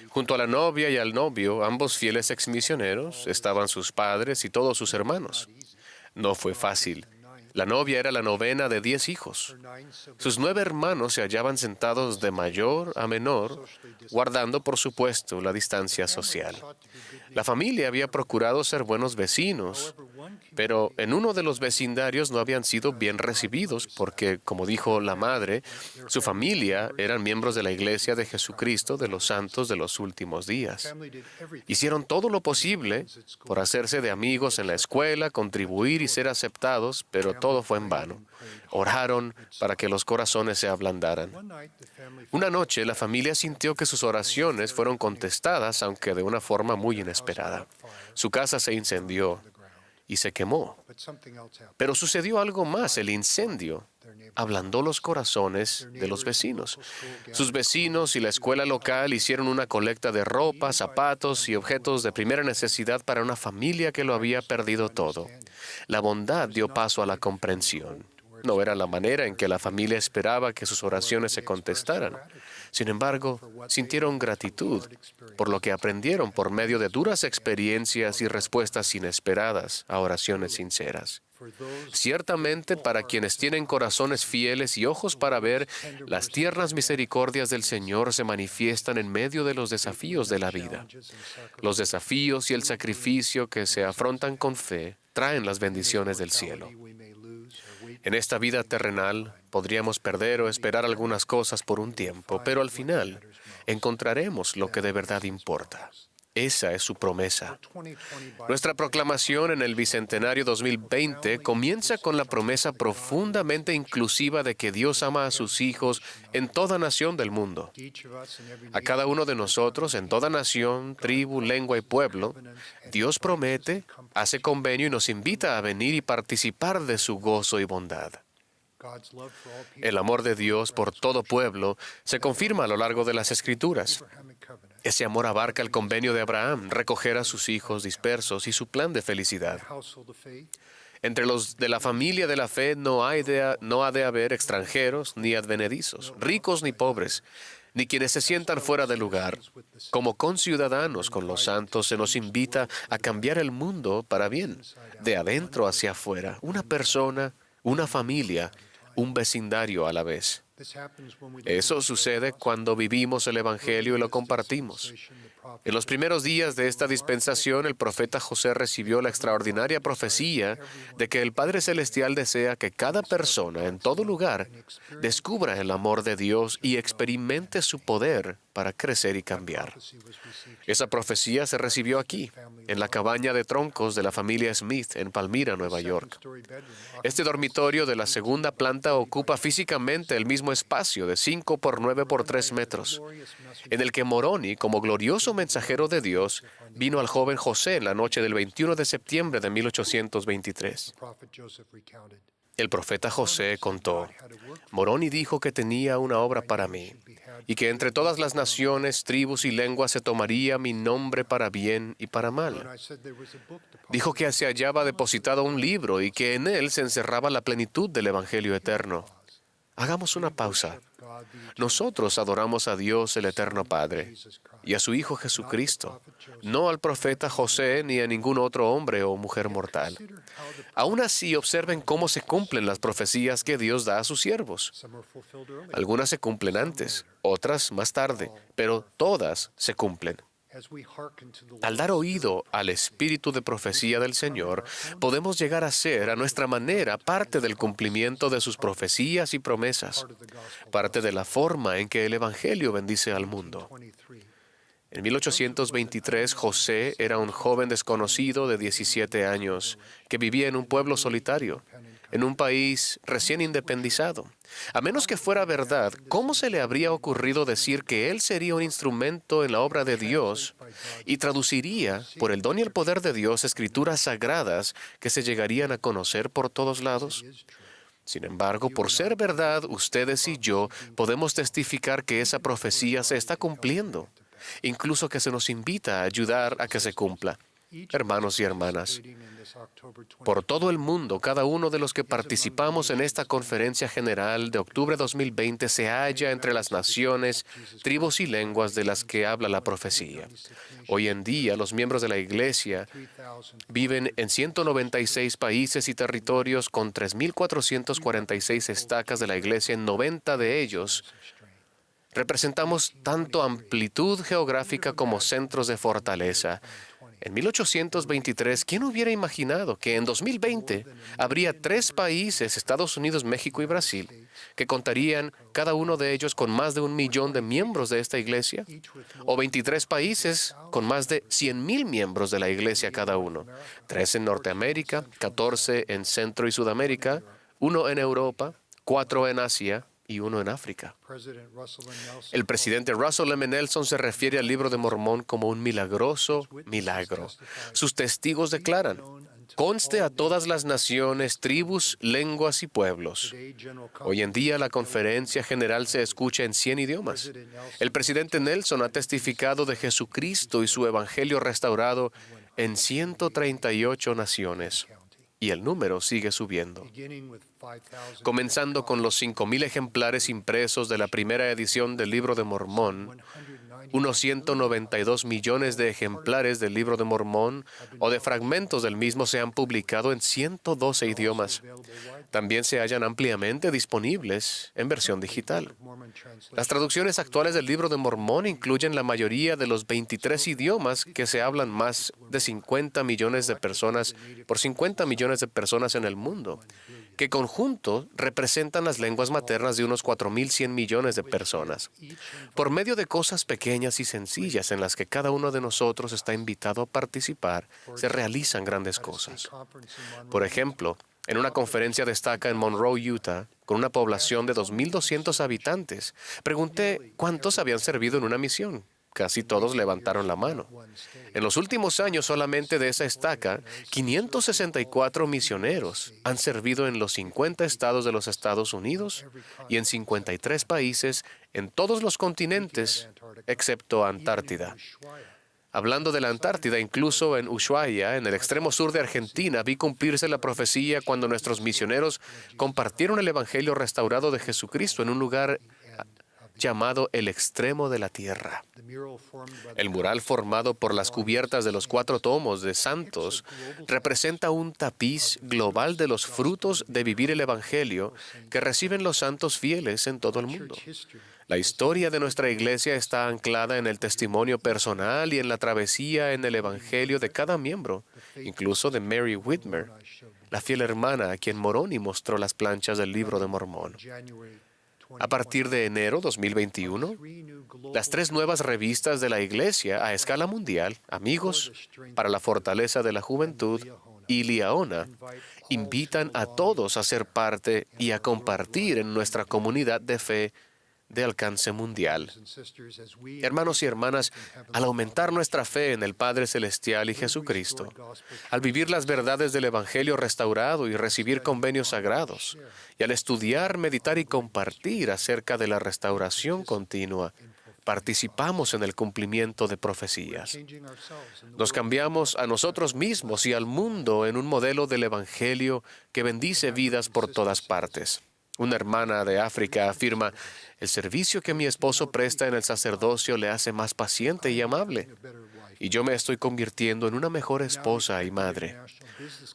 Junto a la novia y al novio, ambos fieles exmisioneros, estaban sus padres y todos sus hermanos. No fue fácil. La novia era la novena de 10 hijos. Sus 9 hermanos se hallaban sentados de mayor a menor, guardando, por supuesto, la distancia social. La familia había procurado ser buenos vecinos, pero en uno de los vecindarios no habían sido bien recibidos porque, como dijo la madre, su familia eran miembros de la Iglesia de Jesucristo de los Santos de los Últimos Días. Hicieron todo lo posible por hacerse de amigos en la escuela, contribuir y ser aceptados, pero todo fue en vano. Oraron para que los corazones se ablandaran. Una noche, la familia sintió que sus oraciones fueron contestadas, aunque de una forma muy inesperada. Su casa se incendió y se quemó. Pero sucedió algo más. El incendio ablandó los corazones de los vecinos. Sus vecinos y la escuela local hicieron una colecta de ropa, zapatos y objetos de primera necesidad para una familia que lo había perdido todo. La bondad dio paso a la comprensión. No era la manera en que la familia esperaba que sus oraciones se contestaran. Sin embargo, sintieron gratitud por lo que aprendieron por medio de duras experiencias y respuestas inesperadas a oraciones sinceras. Ciertamente, para quienes tienen corazones fieles y ojos para ver, las tiernas misericordias del Señor se manifiestan en medio de los desafíos de la vida. Los desafíos y el sacrificio que se afrontan con fe traen las bendiciones del cielo. En esta vida terrenal podríamos perder o esperar algunas cosas por un tiempo, pero al final encontraremos lo que de verdad importa. Esa es su promesa. Nuestra proclamación en el Bicentenario 2020 comienza con la promesa profundamente inclusiva de que Dios ama a sus hijos en toda nación del mundo. A cada uno de nosotros, en toda nación, tribu, lengua y pueblo, Dios promete, hace convenio y nos invita a venir y participar de su gozo y bondad. El amor de Dios por todo pueblo se confirma a lo largo de las Escrituras. Ese amor abarca el convenio de Abraham, recoger a sus hijos dispersos y su plan de felicidad. Entre los de la familia de la fe no ha de haber extranjeros ni advenedizos, ricos ni pobres, ni quienes se sientan fuera de lugar. Como conciudadanos con los santos se nos invita a cambiar el mundo para bien, de adentro hacia afuera, una persona, una familia, un vecindario a la vez. Eso sucede cuando vivimos el Evangelio y lo compartimos. En los primeros días de esta dispensación, el profeta José recibió la extraordinaria profecía de que el Padre Celestial desea que cada persona en todo lugar descubra el amor de Dios y experimente su poder para crecer y cambiar. Esa profecía se recibió aquí, en la cabaña de troncos de la familia Smith en Palmyra, Nueva York. Este dormitorio de la segunda planta ocupa físicamente el mismo espacio de 5 por 9 por 3 metros, en el que Moroni, como glorioso mensajero de Dios, vino al joven José en la noche del 21 de septiembre de 1823. El profeta José contó, Moroni dijo que tenía una obra para mí, y que entre todas las naciones, tribus y lenguas se tomaría mi nombre para bien y para mal. Dijo que se hallaba depositado un libro y que en él se encerraba la plenitud del Evangelio eterno. Hagamos una pausa. Nosotros adoramos a Dios el Eterno Padre y a su Hijo Jesucristo, no al profeta José ni a ningún otro hombre o mujer mortal. Aún así, observen cómo se cumplen las profecías que Dios da a sus siervos. Algunas se cumplen antes, otras más tarde, pero todas se cumplen. Al dar oído al espíritu de profecía del Señor, podemos llegar a ser, a nuestra manera, parte del cumplimiento de sus profecías y promesas, parte de la forma en que el Evangelio bendice al mundo. En 1823, José era un joven desconocido de 17 años que vivía en un pueblo solitario, en un país recién independizado. A menos que fuera verdad, ¿cómo se le habría ocurrido decir que él sería un instrumento en la obra de Dios y traduciría, por el don y el poder de Dios, escrituras sagradas que se llegarían a conocer por todos lados? Sin embargo, por ser verdad, ustedes y yo podemos testificar que esa profecía se está cumpliendo, incluso que se nos invita a ayudar a que se cumpla. Hermanos y hermanas, por todo el mundo, cada uno de los que participamos en esta conferencia general de octubre de 2020 se halla entre las naciones, tribus y lenguas de las que habla la profecía. Hoy en día, los miembros de la Iglesia viven en 196 países y territorios con 3.446 estacas de la Iglesia en 90 de ellos. Representamos tanto amplitud geográfica como centros de fortaleza. En 1823, ¿quién hubiera imaginado que en 2020 habría 3 países, Estados Unidos, México y Brasil, que contarían cada uno de ellos con más de 1 millón de miembros de esta iglesia? O 23 países con más de 100,000 miembros de la iglesia cada uno. 3 en Norteamérica, 14 en Centro y Sudamérica, 1 en Europa, 4 en Asia y 1 en África. El presidente Russell M. Nelson se refiere al Libro de Mormón como un milagroso milagro. Sus testigos declaran: conste a todas las naciones, tribus, lenguas y pueblos. Hoy en día la conferencia general se escucha en 100 idiomas. El presidente Nelson ha testificado de Jesucristo y su evangelio restaurado en 138 naciones. Y el número sigue subiendo. Comenzando con los 5,000 ejemplares impresos de la primera edición del Libro de Mormón, unos 192 millones de ejemplares del Libro de Mormón o de fragmentos del mismo se han publicado en 112 idiomas. También se hallan ampliamente disponibles en versión digital. Las traducciones actuales del Libro de Mormón incluyen la mayoría de los 23 idiomas que se hablan más de 50 millones de personas por 50 millones de personas en el mundo, que conjunto representan las lenguas maternas de unos 4,100 millones de personas. Por medio de cosas pequeñas y sencillas en las que cada uno de nosotros está invitado a participar, se realizan grandes cosas. Por ejemplo, en una conferencia de estaca en Monroe, Utah, con una población de 2,200 habitantes, pregunté cuántos habían servido en una misión. Casi todos levantaron la mano. En los últimos años, solamente de esa estaca, 564 misioneros han servido en los 50 estados de los Estados Unidos y en 53 países en todos los continentes, excepto Antártida. Hablando de la Antártida, incluso en Ushuaia, en el extremo sur de Argentina, vi cumplirse la profecía cuando nuestros misioneros compartieron el Evangelio restaurado de Jesucristo en un lugar llamado el extremo de la tierra. El mural formado por las cubiertas de los 4 tomos de Santos representa un tapiz global de los frutos de vivir el Evangelio que reciben los santos fieles en todo el mundo. La historia de nuestra iglesia está anclada en el testimonio personal y en la travesía en el Evangelio de cada miembro, incluso de Mary Whitmer, la fiel hermana a quien Moroni mostró las planchas del Libro de Mormón. A partir de enero 2021, las 3 nuevas revistas de la Iglesia a escala mundial, Amigos, Para la Fortaleza de la Juventud y Liaona, invitan a todos a ser parte y a compartir en nuestra comunidad de fe de alcance mundial. Hermanos y hermanas, al aumentar nuestra fe en el Padre Celestial y Jesucristo, al vivir las verdades del Evangelio restaurado y recibir convenios sagrados, y al estudiar, meditar y compartir acerca de la restauración continua, participamos en el cumplimiento de profecías. Nos cambiamos a nosotros mismos y al mundo en un modelo del Evangelio que bendice vidas por todas partes. Una hermana de África afirma: el servicio que mi esposo presta en el sacerdocio le hace más paciente y amable, y yo me estoy convirtiendo en una mejor esposa y madre.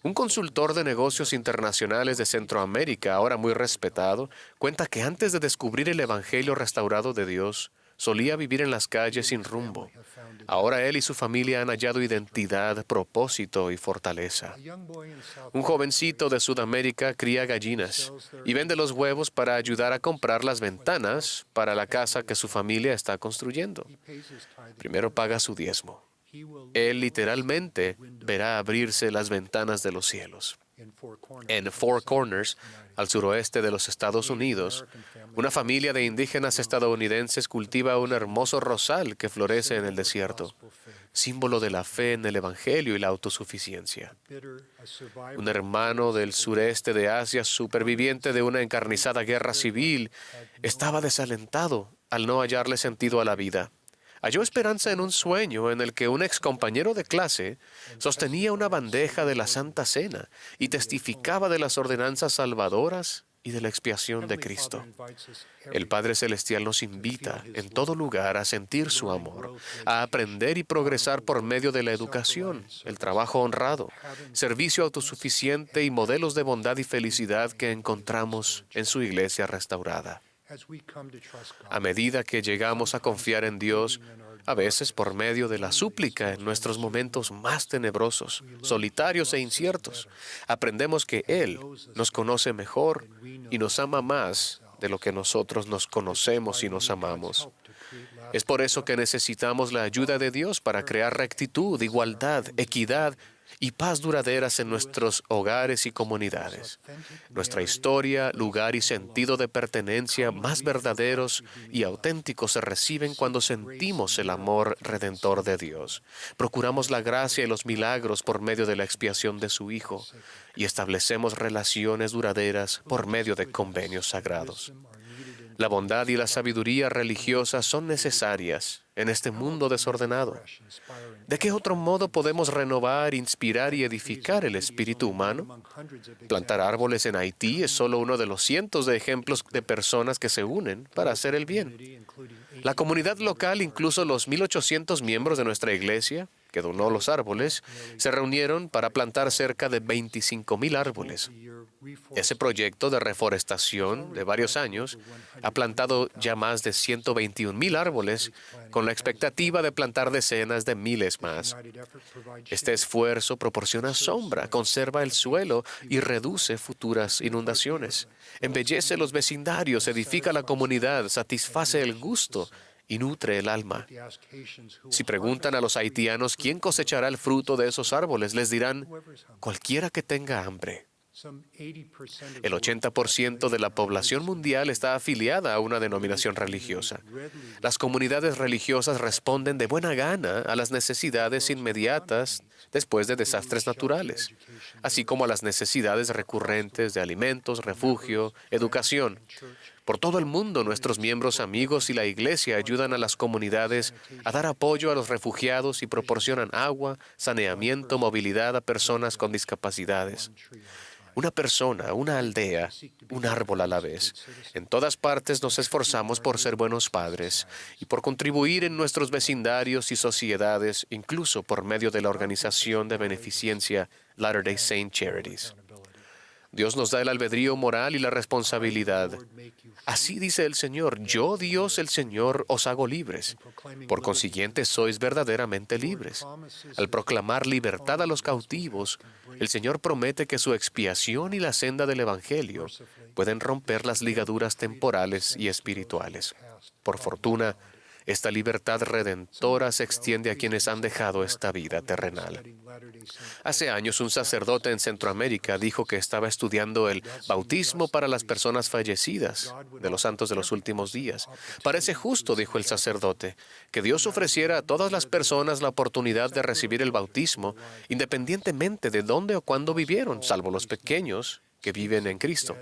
Un consultor de negocios internacionales de Centroamérica, ahora muy respetado, cuenta que antes de descubrir el Evangelio restaurado de Dios, Solía vivir en las calles sin rumbo. Ahora él y su familia han hallado identidad, propósito y fortaleza. Un jovencito de Sudamérica cría gallinas y vende los huevos para ayudar a comprar las ventanas para la casa que su familia está construyendo. Primero paga su diezmo. Él literalmente verá abrirse las ventanas de los cielos. En Four Corners, al suroeste de los Estados Unidos, una familia de indígenas estadounidenses cultiva un hermoso rosal que florece en el desierto, símbolo de la fe en el Evangelio y la autosuficiencia. Un hermano del sureste de Asia, superviviente de una encarnizada guerra civil, estaba desalentado al no hallarle sentido a la vida. Halló esperanza en un sueño en el que un excompañero de clase sostenía una bandeja de la Santa Cena y testificaba de las ordenanzas salvadoras y de la expiación de Cristo. El Padre Celestial nos invita en todo lugar a sentir su amor, a aprender y progresar por medio de la educación, el trabajo honrado, servicio autosuficiente y modelos de bondad y felicidad que encontramos en su iglesia restaurada. A medida que llegamos a confiar en Dios, a veces por medio de la súplica en nuestros momentos más tenebrosos, solitarios e inciertos, aprendemos que Él nos conoce mejor y nos ama más de lo que nosotros nos conocemos y nos amamos. Es por eso que necesitamos la ayuda de Dios para crear rectitud, igualdad, equidad y paz duraderas en nuestros hogares y comunidades. Nuestra historia, lugar y sentido de pertenencia más verdaderos y auténticos se reciben cuando sentimos el amor redentor de Dios. Procuramos la gracia y los milagros por medio de la expiación de su Hijo y establecemos relaciones duraderas por medio de convenios sagrados. La bondad y la sabiduría religiosa son necesarias en este mundo desordenado. ¿De qué otro modo podemos renovar, inspirar y edificar el espíritu humano? Plantar árboles en Haití es solo uno de los cientos de ejemplos de personas que se unen para hacer el bien. La comunidad local, incluso los 1,800 miembros de nuestra iglesia, que donó los árboles, se reunieron para plantar cerca de 25,000 árboles. Ese proyecto de reforestación de varios años ha plantado ya más de 121,000 árboles con la expectativa de plantar decenas de miles más. Este esfuerzo proporciona sombra, conserva el suelo y reduce futuras inundaciones. Embellece los vecindarios, edifica la comunidad, satisface el gusto y nutre el alma. Si preguntan a los haitianos quién cosechará el fruto de esos árboles, les dirán, cualquiera que tenga hambre. El 80% de la población mundial está afiliada a una denominación religiosa. Las comunidades religiosas responden de buena gana a las necesidades inmediatas después de desastres naturales, así como a las necesidades recurrentes de alimentos, refugio, educación. Por todo el mundo, nuestros miembros amigos y la Iglesia ayudan a las comunidades a dar apoyo a los refugiados y proporcionan agua, saneamiento, movilidad a personas con discapacidades. Una persona, una aldea, un árbol a la vez. En todas partes nos esforzamos por ser buenos padres y por contribuir en nuestros vecindarios y sociedades, incluso por medio de la organización de beneficencia Latter-day Saint Charities. Dios nos da el albedrío moral y la responsabilidad. Así dice el Señor, yo, Dios el Señor, os hago libres. Por consiguiente, sois verdaderamente libres. Al proclamar libertad a los cautivos, el Señor promete que su expiación y la senda del Evangelio pueden romper las ligaduras temporales y espirituales. Por fortuna, esta libertad redentora se extiende a quienes han dejado esta vida terrenal. Hace años, un sacerdote en Centroamérica dijo que estaba estudiando el bautismo para las personas fallecidas de los santos de los últimos días. Parece justo, dijo el sacerdote, que Dios ofreciera a todas las personas la oportunidad de recibir el bautismo, independientemente de dónde o cuándo vivieron, salvo los pequeños que viven en Cristo.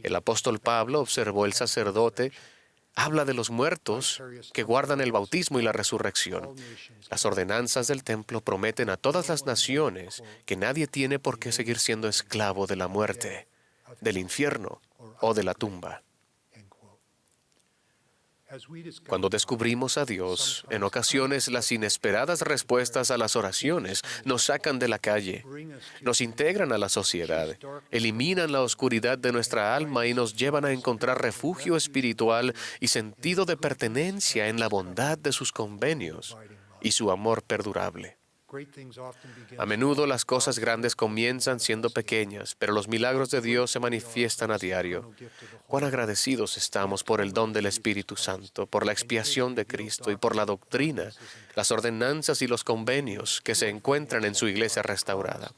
El apóstol Pablo observó el sacerdote. Habla de los muertos que guardan el bautismo y la resurrección. Las ordenanzas del templo prometen a todas las naciones que nadie tiene por qué seguir siendo esclavo de la muerte, del infierno o de la tumba. Cuando descubrimos a Dios, en ocasiones las inesperadas respuestas a las oraciones nos sacan de la calle, nos integran a la sociedad, eliminan la oscuridad de nuestra alma y nos llevan a encontrar refugio espiritual y sentido de pertenencia en la bondad de sus convenios y su amor perdurable. A menudo las cosas grandes comienzan siendo pequeñas, pero los milagros de Dios se manifiestan a diario. Cuán agradecidos estamos por el don del Espíritu Santo, por la expiación de Cristo y por la doctrina, las ordenanzas y los convenios que se encuentran en su iglesia restaurada.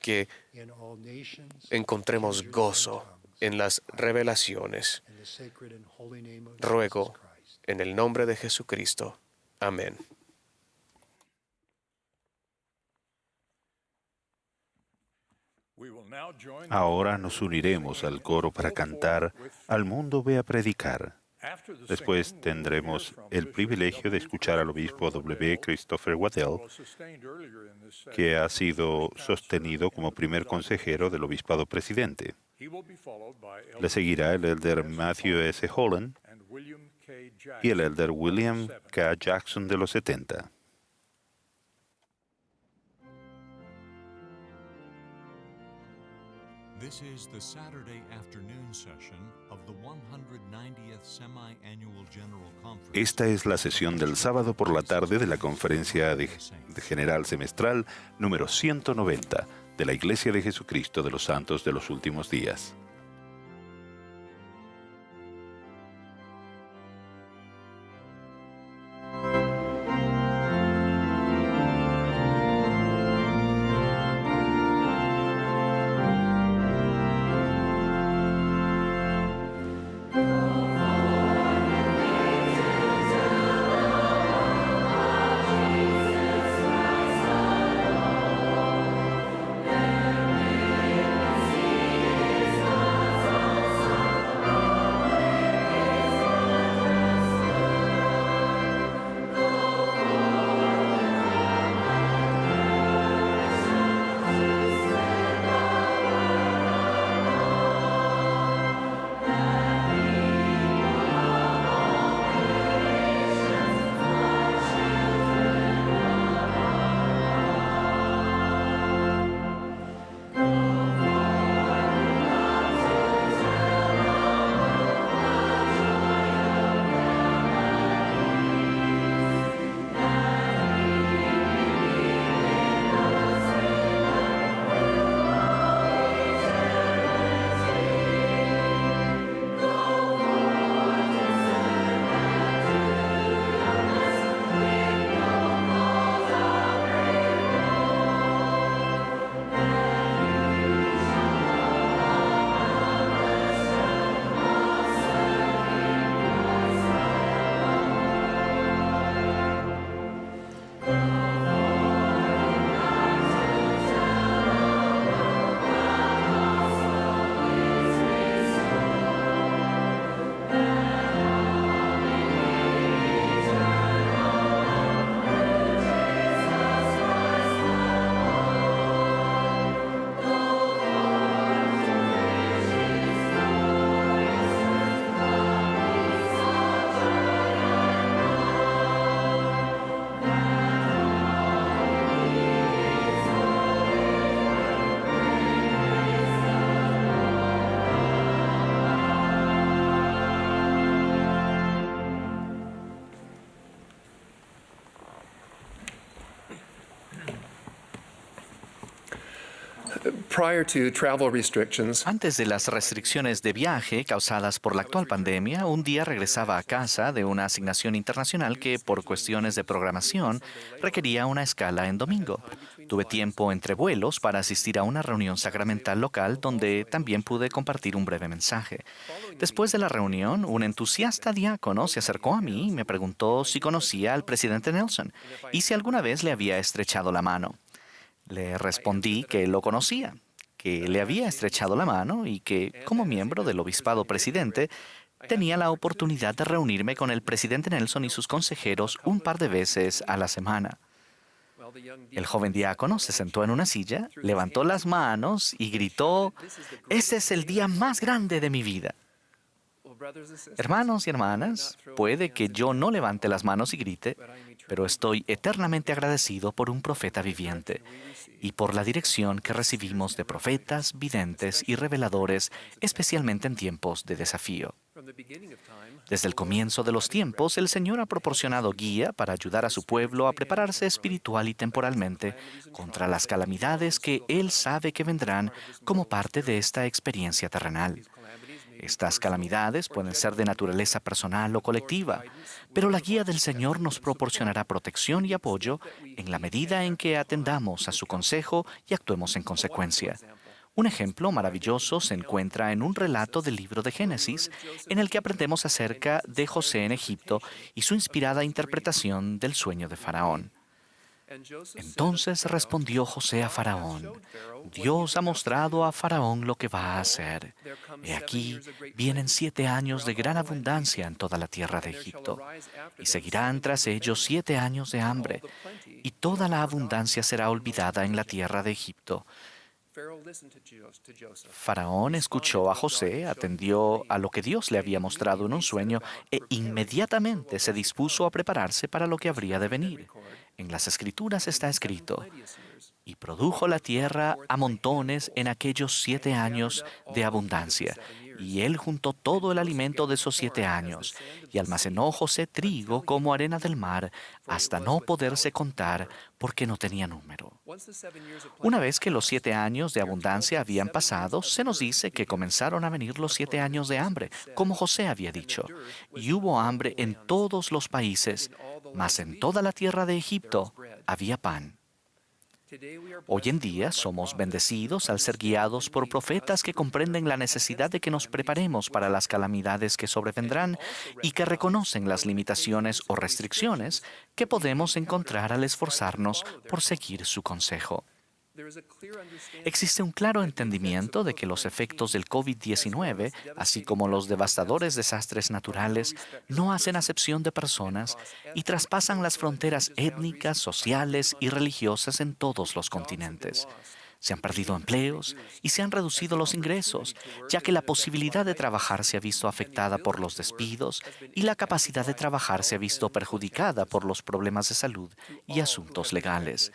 Que encontremos gozo en las revelaciones. Ruego en el nombre de Jesucristo. Amén. Ahora nos uniremos al coro para cantar Al mundo ve a predicar. Después tendremos el privilegio de escuchar al obispo W. Christopher Waddell, que ha sido sostenido como primer consejero del obispado presidente. Le seguirá el elder Matthew S. Holland y el elder William K. Jackson de los 70. This is the Saturday afternoon session of the 190th Semi-Annual General Conference. Esta es la sesión del sábado por la tarde de la Conferencia de General Semestral número 190 de la Iglesia de Jesucristo de los Santos de los Últimos Días. Antes de las restricciones de viaje causadas por la actual pandemia, un día regresaba a casa de una asignación internacional que, por cuestiones de programación, requería una escala en domingo. Tuve tiempo entre vuelos para asistir a una reunión sacramental local donde también pude compartir un breve mensaje. Después de la reunión, un entusiasta diácono se acercó a mí y me preguntó si conocía al presidente Nelson y si alguna vez le había estrechado la mano. Le respondí que lo conocía, que le había estrechado la mano y que, como miembro del obispado presidente, tenía la oportunidad de reunirme con el presidente Nelson y sus consejeros un par de veces a la semana. El joven diácono se sentó en una silla, levantó las manos y gritó: «Este es el día más grande de mi vida». Hermanos y hermanas, puede que yo no levante las manos y grite, pero estoy eternamente agradecido por un profeta viviente y por la dirección que recibimos de profetas, videntes y reveladores, especialmente en tiempos de desafío. Desde el comienzo de los tiempos, el Señor ha proporcionado guía para ayudar a su pueblo a prepararse espiritual y temporalmente contra las calamidades que Él sabe que vendrán como parte de esta experiencia terrenal. Estas calamidades pueden ser de naturaleza personal o colectiva, pero la guía del Señor nos proporcionará protección y apoyo en la medida en que atendamos a su consejo y actuemos en consecuencia. Un ejemplo maravilloso se encuentra en un relato del libro de Génesis, en el que aprendemos acerca de José en Egipto y su inspirada interpretación del sueño de Faraón. Entonces respondió José a Faraón: Dios ha mostrado a Faraón lo que va a hacer. He aquí, vienen 7 años de gran abundancia en toda la tierra de Egipto, y seguirán tras ellos 7 años de hambre, y toda la abundancia será olvidada en la tierra de Egipto. Faraón escuchó a José, atendió a lo que Dios le había mostrado en un sueño e inmediatamente se dispuso a prepararse para lo que habría de venir. En las Escrituras está escrito: y produjo la tierra a montones en aquellos 7 años de abundancia. Y él juntó todo el alimento de esos 7 años, y almacenó José trigo como arena del mar, hasta no poderse contar, porque no tenía número. Una vez que los 7 años de abundancia habían pasado, se nos dice que comenzaron a venir los 7 años de hambre, como José había dicho. Y hubo hambre en todos los países, mas en toda la tierra de Egipto había pan. Hoy en día somos bendecidos al ser guiados por profetas que comprenden la necesidad de que nos preparemos para las calamidades que sobrevendrán y que reconocen las limitaciones o restricciones que podemos encontrar al esforzarnos por seguir su consejo. Existe un claro entendimiento de que los efectos del COVID-19, así como los devastadores desastres naturales, no hacen acepción de personas y traspasan las fronteras étnicas, sociales y religiosas en todos los continentes. Se han perdido empleos y se han reducido los ingresos, ya que la posibilidad de trabajar se ha visto afectada por los despidos y la capacidad de trabajar se ha visto perjudicada por los problemas de salud y asuntos legales.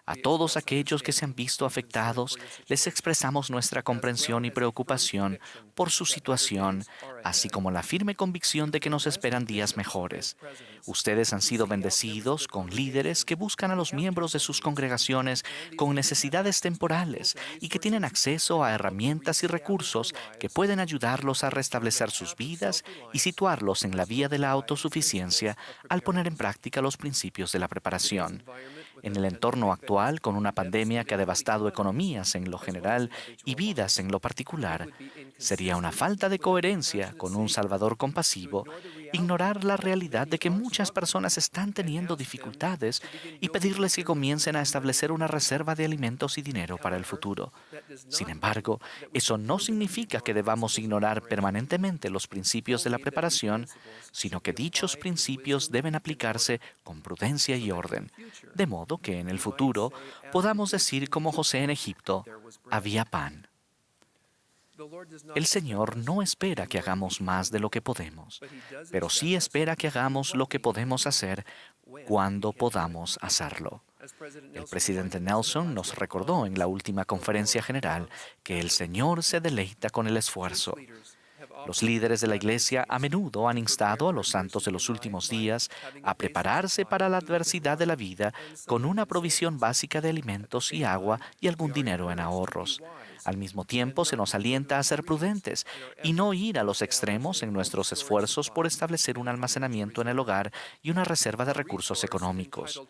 A todos aquellos que se han visto afectados, les expresamos nuestra comprensión y preocupación por su situación, así como la firme convicción de que nos esperan días mejores. Ustedes han sido bendecidos con líderes que buscan a los miembros de sus congregaciones con necesidades temporales y que tienen acceso a herramientas y recursos que pueden ayudarlos a restablecer sus vidas y situarlos en la vía de la autosuficiencia al poner en práctica los principios de la preparación. En el entorno actual, con una pandemia que ha devastado economías en lo general y vidas en lo particular, sería una falta de coherencia con un Salvador compasivo ignorar la realidad de que muchas personas están teniendo dificultades y pedirles que comiencen a establecer una reserva de alimentos y dinero para el futuro. Sin embargo, eso no significa que debamos ignorar permanentemente los principios de la preparación, sino que dichos principios deben aplicarse con prudencia y orden, de modo que en el futuro podamos decir como José en Egipto: había pan. El Señor no espera que hagamos más de lo que podemos, pero sí espera que hagamos lo que podemos hacer cuando podamos hacerlo. El presidente Nelson nos recordó en la última conferencia general que el Señor se deleita con el esfuerzo. Los líderes de la Iglesia a menudo han instado a los santos de los últimos días a prepararse para la adversidad de la vida con una provisión básica de alimentos y agua y algún dinero en ahorros. Al mismo tiempo, se nos alienta a ser prudentes y no ir a los extremos en nuestros esfuerzos por establecer un almacenamiento en el hogar y una reserva de recursos económicos.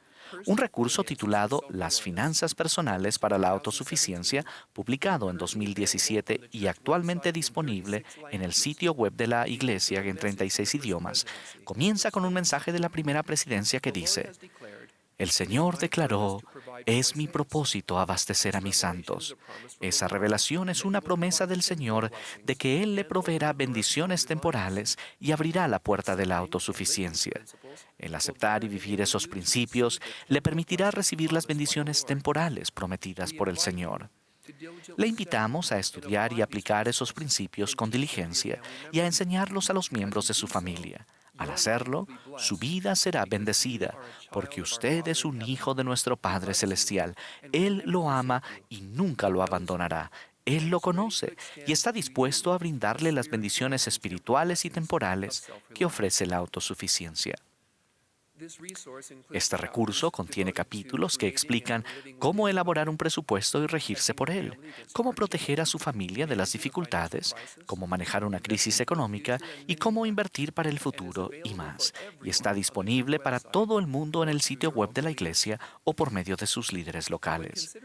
Un recurso titulado Las finanzas personales para la autosuficiencia, publicado en 2017 y actualmente disponible en el sitio web de la Iglesia en 36 idiomas, comienza con un mensaje de la primera presidencia que dice: El Señor declaró: es mi propósito abastecer a mis santos. Esa revelación es una promesa del Señor de que Él le proveerá bendiciones temporales y abrirá la puerta de la autosuficiencia. El aceptar y vivir esos principios le permitirá recibir las bendiciones temporales prometidas por el Señor. Le invitamos a estudiar y aplicar esos principios con diligencia y a enseñarlos a los miembros de su familia. Al hacerlo, su vida será bendecida, porque usted es un hijo de nuestro Padre Celestial. Él lo ama y nunca lo abandonará. Él lo conoce y está dispuesto a brindarle las bendiciones espirituales y temporales que ofrece la autosuficiencia. Este recurso contiene capítulos que explican cómo elaborar un presupuesto y regirse por él, cómo proteger a su familia de las dificultades, cómo manejar una crisis económica y cómo invertir para el futuro y más. Y está disponible para todo el mundo en el sitio web de la iglesia o por medio de sus líderes locales.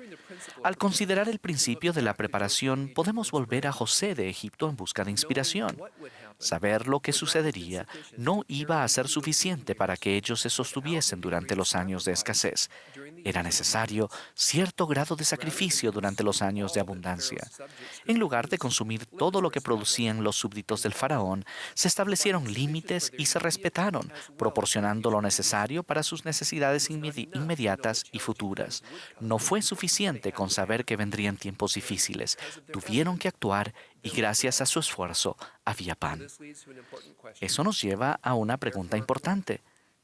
Al considerar el principio de la preparación, podemos volver a José de Egipto en busca de inspiración. Saber lo que sucedería no iba a ser suficiente para que ellos se sostuviesen durante los años de escasez. Era necesario cierto grado de sacrificio durante los años de abundancia. En lugar de consumir todo lo que producían los súbditos del faraón, se establecieron límites y se respetaron, proporcionando lo necesario para sus necesidades inmediatas y futuras. No fue suficiente con saber que vendrían tiempos difíciles. Tuvieron que actuar y gracias a su esfuerzo había pan. Eso nos lleva a una pregunta importante.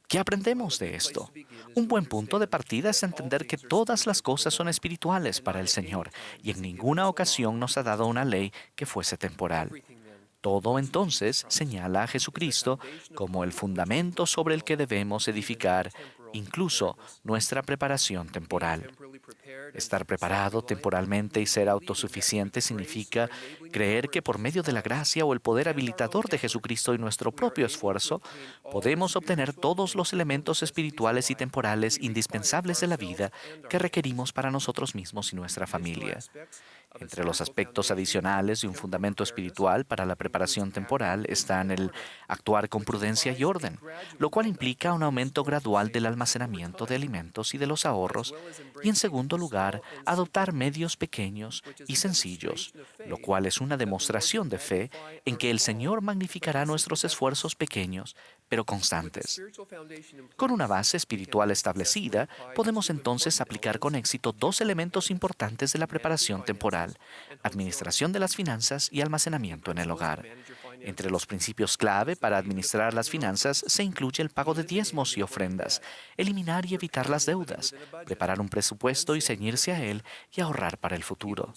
¿Qué aprendemos de esto? Un buen punto de partida es entender que todas las cosas son espirituales para el Señor y en ninguna ocasión nos ha dado una ley que fuese temporal. Todo entonces señala a Jesucristo como el fundamento sobre el que debemos edificar incluso nuestra preparación temporal. Estar preparado temporalmente y ser autosuficiente significa creer que por medio de la gracia o el poder habilitador de Jesucristo y nuestro propio esfuerzo, podemos obtener todos los elementos espirituales y temporales indispensables de la vida que requerimos para nosotros mismos y nuestra familia. Entre los aspectos adicionales de un fundamento espiritual para la preparación temporal están el actuar con prudencia y orden, lo cual implica un aumento gradual del almacenamiento de alimentos y de los ahorros, y en segundo lugar, adoptar medios pequeños y sencillos, lo cual es una demostración de fe en que el Señor magnificará nuestros esfuerzos pequeños, pero constantes. Con una base espiritual establecida, podemos entonces aplicar con éxito dos elementos importantes de la preparación temporal: administración de las finanzas y almacenamiento en el hogar. Entre los principios clave para administrar las finanzas se incluye el pago de diezmos y ofrendas, eliminar y evitar las deudas, preparar un presupuesto y ceñirse a él y ahorrar para el futuro.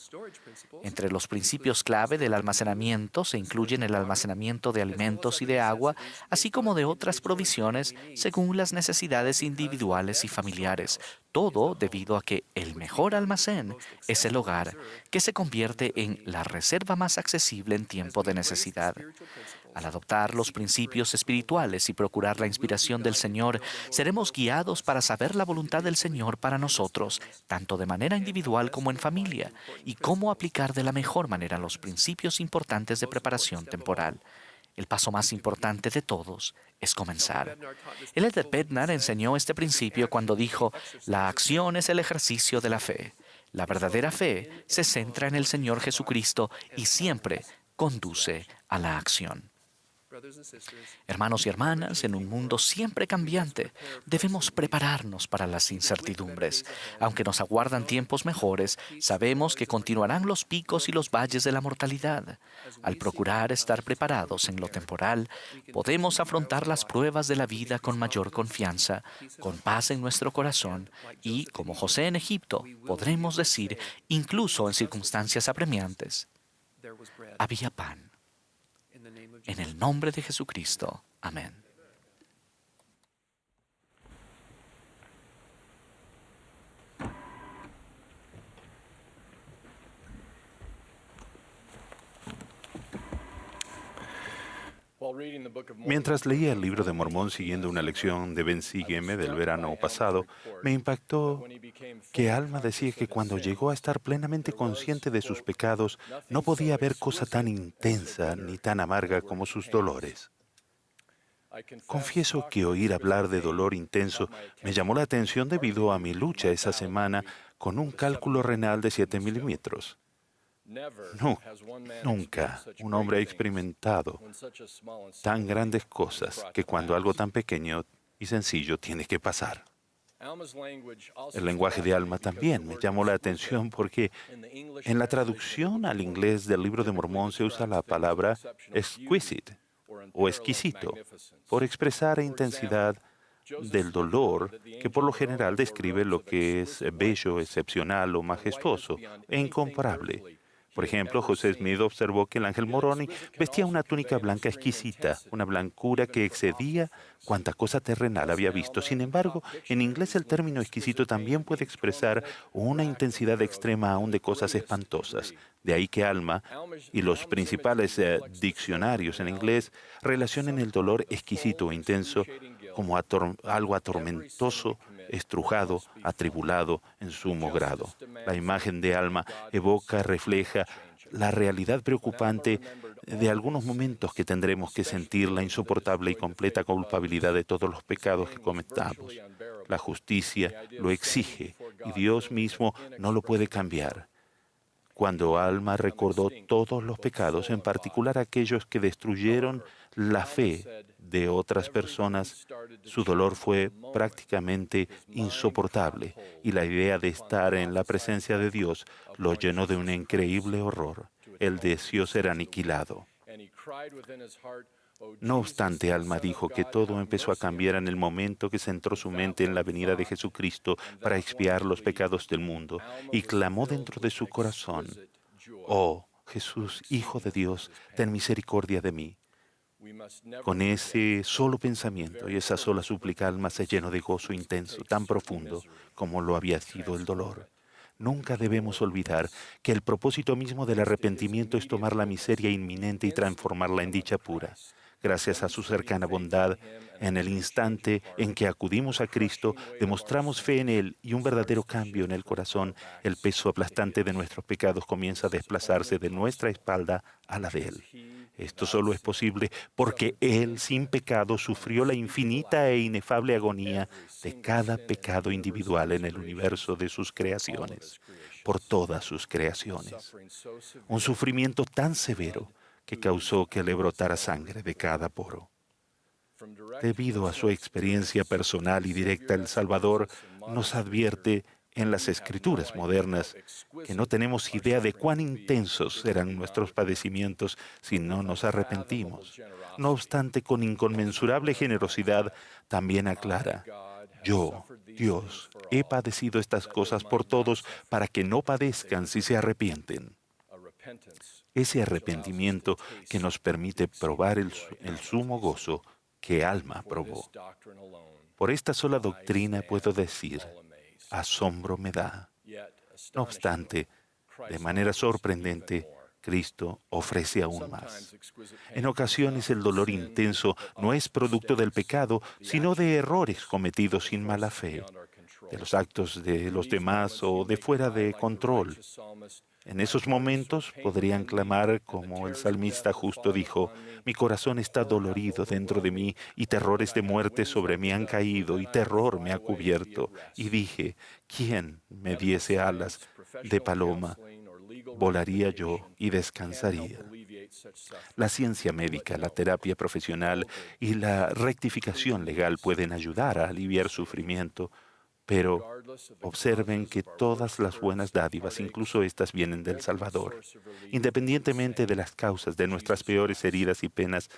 Entre los principios clave del almacenamiento se incluyen el almacenamiento de alimentos y de agua, así como de otras provisiones según las necesidades individuales y familiares, todo debido a que el mejor almacén es el hogar, que se convierte en la reserva más accesible en tiempo de necesidad. Al adoptar los principios espirituales y procurar la inspiración del Señor, seremos guiados para saber la voluntad del Señor para nosotros, tanto de manera individual como en familia, y cómo aplicar de la mejor manera los principios importantes de preparación temporal. El paso más importante de todos es comenzar. El Elder Bednar enseñó este principio cuando dijo: la acción es el ejercicio de la fe. La verdadera fe se centra en el Señor Jesucristo y siempre conduce a la acción. Hermanos y hermanas, en un mundo siempre cambiante, debemos prepararnos para las incertidumbres. Aunque nos aguardan tiempos mejores, sabemos que continuarán los picos y los valles de la mortalidad. Al procurar estar preparados en lo temporal, podemos afrontar las pruebas de la vida con mayor confianza, con paz en nuestro corazón y, como José en Egipto, podremos decir, incluso en circunstancias apremiantes: había pan. En el nombre de Jesucristo. Amén. Mientras leía el libro de Mormón siguiendo una lección de Ben Sígueme del verano pasado, me impactó que Alma decía que cuando llegó a estar plenamente consciente de sus pecados, no podía haber cosa tan intensa ni tan amarga como sus dolores. Confieso que oír hablar de dolor intenso me llamó la atención debido a mi lucha esa semana con un cálculo renal de 7 milímetros. Nunca un hombre ha experimentado tan grandes cosas que cuando algo tan pequeño y sencillo tiene que pasar. El lenguaje de Alma también me llamó la atención porque en la traducción al inglés del Libro de Mormón se usa la palabra exquisite o exquisito por expresar la intensidad del dolor que por lo general describe lo que es bello, excepcional o majestuoso e incomparable. Por ejemplo, José Smith observó que el ángel Moroni vestía una túnica blanca exquisita, una blancura que excedía cuanta cosa terrenal había visto. Sin embargo, en inglés el término exquisito también puede expresar una intensidad extrema aún de cosas espantosas. De ahí que Alma y los principales diccionarios en inglés relacionen el dolor exquisito o intenso como algo atormentoso, estrujado, atribulado en sumo grado. La imagen de Alma evoca, refleja la realidad preocupante de algunos momentos que tendremos que sentir la insoportable y completa culpabilidad de todos los pecados que cometamos. La justicia lo exige y Dios mismo no lo puede cambiar. Cuando Alma recordó todos los pecados, en particular aquellos que destruyeron la fe de otras personas, su dolor fue prácticamente insoportable y la idea de estar en la presencia de Dios lo llenó de un increíble horror. Él deseó ser aniquilado. No obstante, Alma dijo que todo empezó a cambiar en el momento que centró su mente en la venida de Jesucristo para expiar los pecados del mundo y clamó dentro de su corazón: «Oh, Jesús, Hijo de Dios, ten misericordia de mí». Con ese solo pensamiento y esa sola súplica, Alma se llenó de gozo intenso, tan profundo como lo había sido el dolor. Nunca debemos olvidar que el propósito mismo del arrepentimiento es tomar la miseria inminente y transformarla en dicha pura. Gracias a su cercana bondad, en el instante en que acudimos a Cristo, demostramos fe en Él y un verdadero cambio en el corazón. El peso aplastante de nuestros pecados comienza a desplazarse de nuestra espalda a la de Él. Esto solo es posible porque Él, sin pecado, sufrió la infinita e inefable agonía de cada pecado individual en el universo de sus creaciones, por todas sus creaciones. Un sufrimiento tan severo que causó que le brotara sangre de cada poro. Debido a su experiencia personal y directa, el Salvador nos advierte en las Escrituras modernas que no tenemos idea de cuán intensos serán nuestros padecimientos si no nos arrepentimos. No obstante, con inconmensurable generosidad, también aclara: «Yo, Dios, he padecido estas cosas por todos para que no padezcan si se arrepienten». Ese arrepentimiento que nos permite probar el sumo gozo que Alma probó. Por esta sola doctrina puedo decir: asombro me da. No obstante, de manera sorprendente, Cristo ofrece aún más. En ocasiones el dolor intenso no es producto del pecado, sino de errores cometidos sin mala fe, de los actos de los demás o de fuera de control. En esos momentos podrían clamar como el salmista justo dijo: «Mi corazón está dolorido dentro de mí y terrores de muerte sobre mí han caído y terror me ha cubierto. Y dije: ¿quién me diese alas de paloma? Volaría yo y descansaría». La ciencia médica, la terapia profesional y la rectificación legal pueden ayudar a aliviar sufrimiento, pero observen que todas las buenas dádivas, incluso estas, vienen del Salvador. Independientemente de las causas de nuestras peores heridas y penas,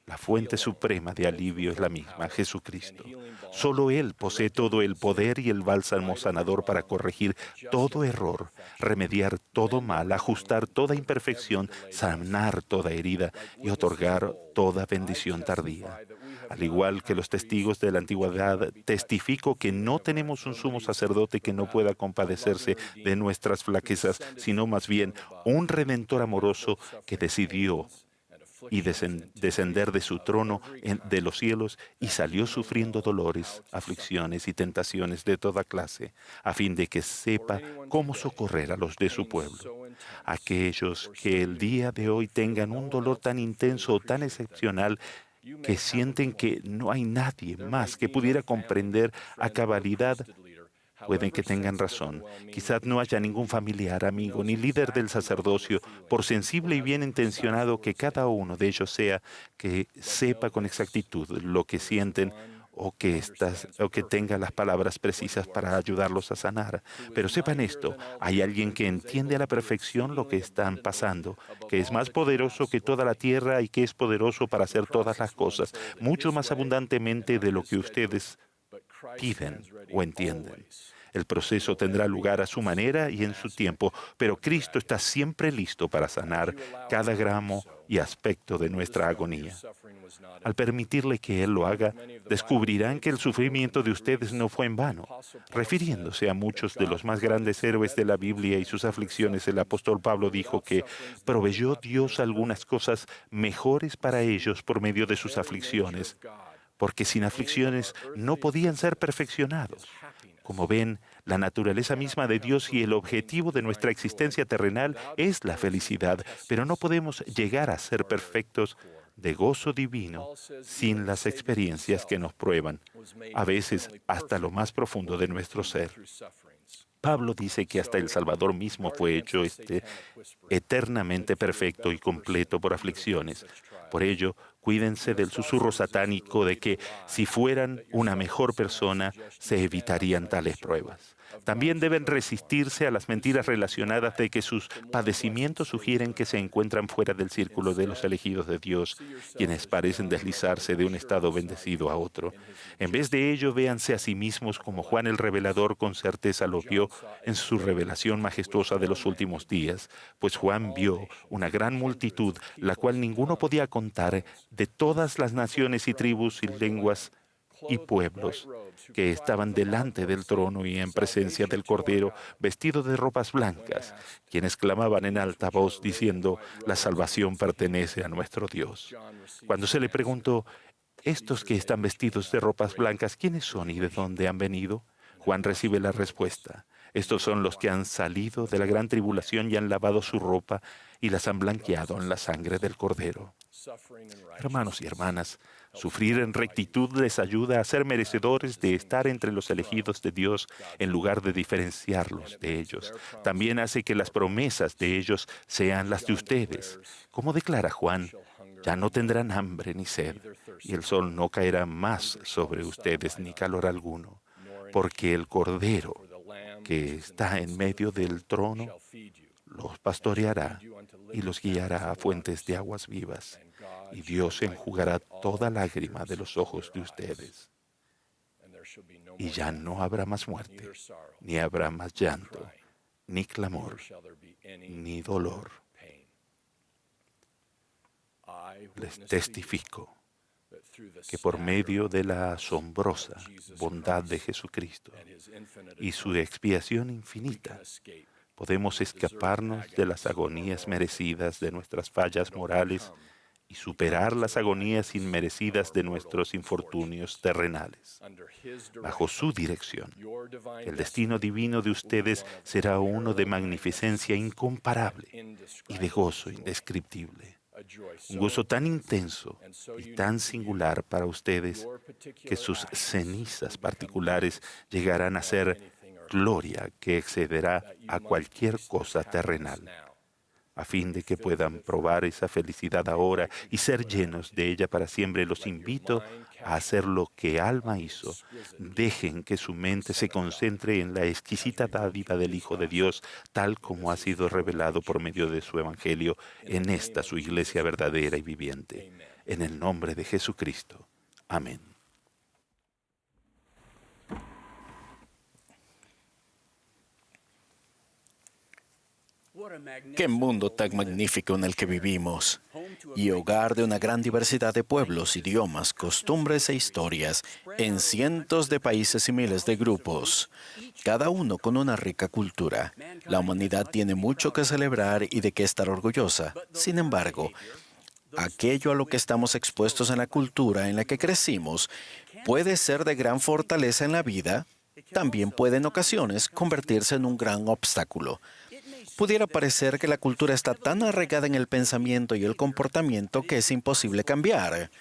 la fuente suprema de alivio es la misma, Jesucristo. Solo Él posee todo el poder y el bálsamo sanador para corregir todo error, remediar todo mal, ajustar toda imperfección, sanar toda herida y otorgar toda bendición tardía. Al igual que los testigos de la antigüedad, testifico que no tenemos un sumo sacerdote que no pueda compadecerse de nuestras flaquezas, sino más bien un Redentor amoroso que decidió y descender de su trono de los cielos y salió sufriendo dolores, aflicciones y tentaciones de toda clase, a fin de que sepa cómo socorrer a los de su pueblo. Aquellos que el día de hoy tengan un dolor tan intenso o tan excepcional que sienten que no hay nadie más que pudiera comprender a cabalidad, pueden que tengan razón. Quizás no haya ningún familiar, amigo, ni líder del sacerdocio, por sensible y bien intencionado que cada uno de ellos sea, que sepa con exactitud lo que sienten o que tenga las palabras precisas para ayudarlos a sanar. Pero sepan esto, hay alguien que entiende a la perfección lo que están pasando, que es más poderoso que toda la tierra y que es poderoso para hacer todas las cosas, mucho más abundantemente de lo que ustedes piden o entienden. El proceso tendrá lugar a su manera y en su tiempo, pero Cristo está siempre listo para sanar cada gramo y aspecto de nuestra agonía. Al permitirle que Él lo haga, descubrirán que el sufrimiento de ustedes no fue en vano. Refiriéndose a muchos de los más grandes héroes de la Biblia y sus aflicciones, el apóstol Pablo dijo que proveyó Dios algunas cosas mejores para ellos por medio de sus aflicciones, porque sin aflicciones no podían ser perfeccionados. Como ven, la naturaleza misma de Dios y el objetivo de nuestra existencia terrenal es la felicidad, pero no podemos llegar a ser perfectos de gozo divino sin las experiencias que nos prueban, a veces hasta lo más profundo de nuestro ser. Pablo dice que hasta el Salvador mismo fue hecho eternamente perfecto y completo por aflicciones. Por ello, cuídense del susurro satánico de que si fueran una mejor persona, se evitarían tales pruebas. También deben resistirse a las mentiras relacionadas de que sus padecimientos sugieren que se encuentran fuera del círculo de los elegidos de Dios, quienes parecen deslizarse de un estado bendecido a otro. En vez de ello, véanse a sí mismos como Juan el Revelador con certeza lo vio en su revelación majestuosa de los últimos días, pues Juan vio una gran multitud, la cual ninguno podía contar, de todas las naciones y tribus y lenguas y pueblos que estaban delante del trono y en presencia del Cordero, vestidos de ropas blancas, quienes clamaban en alta voz diciendo: la salvación pertenece a nuestro Dios. Cuando se le preguntó: estos que están vestidos de ropas blancas, ¿quiénes son y de dónde han venido?, Juan recibe la respuesta: estos son los que han salido de la gran tribulación y han lavado su ropa y las han blanqueado en la sangre del Cordero. Hermanos y hermanas, sufrir en rectitud les ayuda a ser merecedores de estar entre los elegidos de Dios en lugar de diferenciarlos de ellos. También hace que las promesas de ellos sean las de ustedes. Como declara Juan: ya no tendrán hambre ni sed, y el sol no caerá más sobre ustedes ni calor alguno, porque el Cordero que está en medio del trono los pastoreará y los guiará a fuentes de aguas vivas, y Dios enjugará toda lágrima de los ojos de ustedes. Y ya no habrá más muerte, ni habrá más llanto, ni clamor, ni dolor. Les testifico que por medio de la asombrosa bondad de Jesucristo y su expiación infinita, podemos escaparnos de las agonías merecidas de nuestras fallas morales y superar las agonías inmerecidas de nuestros infortunios terrenales. Bajo su dirección, el destino divino de ustedes será uno de magnificencia incomparable y de gozo indescriptible. Un gozo tan intenso y tan singular para ustedes que sus cenizas particulares llegarán a ser gloria que excederá a cualquier cosa terrenal. A fin de que puedan probar esa felicidad ahora y ser llenos de ella para siempre, los invito a hacer lo que Alma hizo. Dejen que su mente se concentre en la exquisita dádiva del Hijo de Dios, tal como ha sido revelado por medio de su Evangelio en esta su iglesia verdadera y viviente. En el nombre de Jesucristo. Amén. Qué mundo tan magnífico en el que vivimos, y hogar de una gran diversidad de pueblos, idiomas, costumbres e historias en cientos de países y miles de grupos, cada uno con una rica cultura. La humanidad tiene mucho que celebrar y de qué estar orgullosa. Sin embargo, aquello a lo que estamos expuestos en la cultura en la que crecimos puede ser de gran fortaleza en la vida, también puede en ocasiones convertirse en un gran obstáculo. Pudiera parecer que la cultura está tan arraigada en el pensamiento y el comportamiento que es imposible cambiar.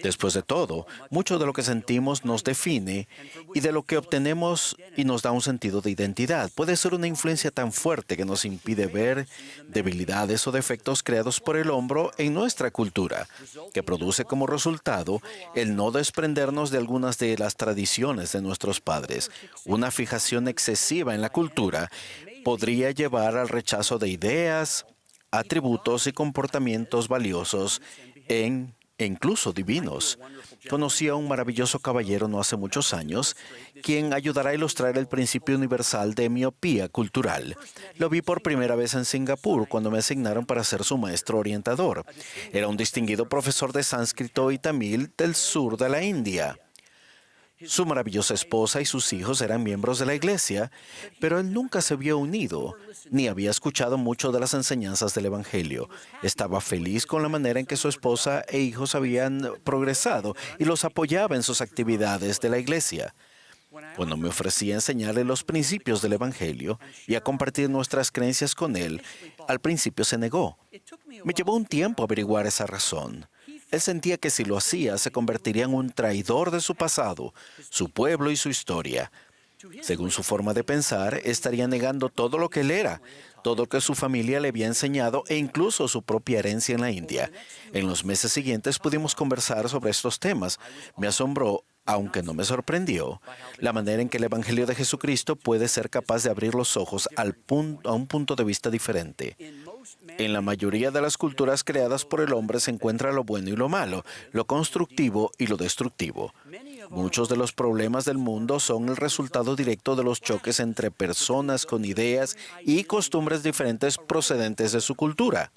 Después de todo, mucho de lo que sentimos nos define y de lo que obtenemos y nos da un sentido de identidad. Puede ser una influencia tan fuerte que nos impide ver debilidades o defectos creados por el hombre en nuestra cultura, que produce como resultado el no desprendernos de algunas de las tradiciones de nuestros padres. Una fijación excesiva en la cultura podría llevar al rechazo de ideas, atributos y comportamientos valiosos e incluso divinos. Conocí a un maravilloso caballero no hace muchos años, quien ayudará a ilustrar el principio universal de miopía cultural. Lo vi por primera vez en Singapur cuando me asignaron para ser su maestro orientador. Era un distinguido profesor de sánscrito y tamil del sur de la India. Su maravillosa esposa y sus hijos eran miembros de la iglesia, pero él nunca se vio unido, ni había escuchado mucho de las enseñanzas del Evangelio. Estaba feliz con la manera en que su esposa e hijos habían progresado y los apoyaba en sus actividades de la iglesia. Cuando me ofrecí a enseñarle los principios del Evangelio y a compartir nuestras creencias con él, al principio se negó. Me llevó un tiempo averiguar esa razón. Él sentía que si lo hacía, se convertiría en un traidor de su pasado, su pueblo y su historia. Según su forma de pensar, estaría negando todo lo que él era, todo lo que su familia le había enseñado e incluso su propia herencia en la India. En los meses siguientes pudimos conversar sobre estos temas. Me asombró, aunque no me sorprendió, la manera en que el Evangelio de Jesucristo puede ser capaz de abrir los ojos a un punto de vista diferente. En la mayoría de las culturas creadas por el hombre se encuentra lo bueno y lo malo, lo constructivo y lo destructivo. Muchos de los problemas del mundo son el resultado directo de los choques entre personas con ideas y costumbres diferentes procedentes de su cultura.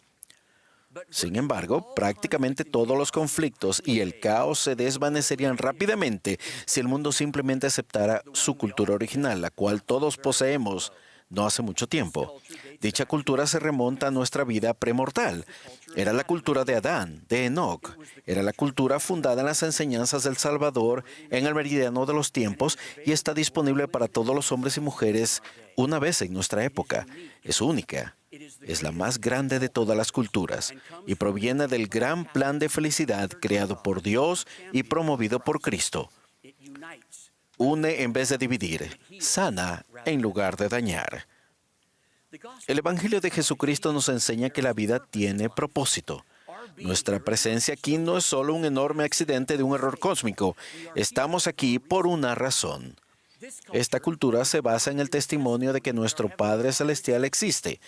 Sin embargo, prácticamente todos los conflictos y el caos se desvanecerían rápidamente si el mundo simplemente aceptara su cultura original, la cual todos poseemos no hace mucho tiempo. Dicha cultura se remonta a nuestra vida premortal. Era la cultura de Adán, de Enoc. Era la cultura fundada en las enseñanzas del Salvador en el meridiano de los tiempos y está disponible para todos los hombres y mujeres una vez en nuestra época. Es única. Es la más grande de todas las culturas y proviene del gran plan de felicidad creado por Dios y promovido por Cristo. Une en vez de dividir, sana en lugar de dañar. El Evangelio de Jesucristo nos enseña que la vida tiene propósito. Nuestra presencia aquí no es solo un enorme accidente de un error cósmico. Estamos aquí por una razón. Esta cultura se basa en el testimonio de que nuestro Padre Celestial existe,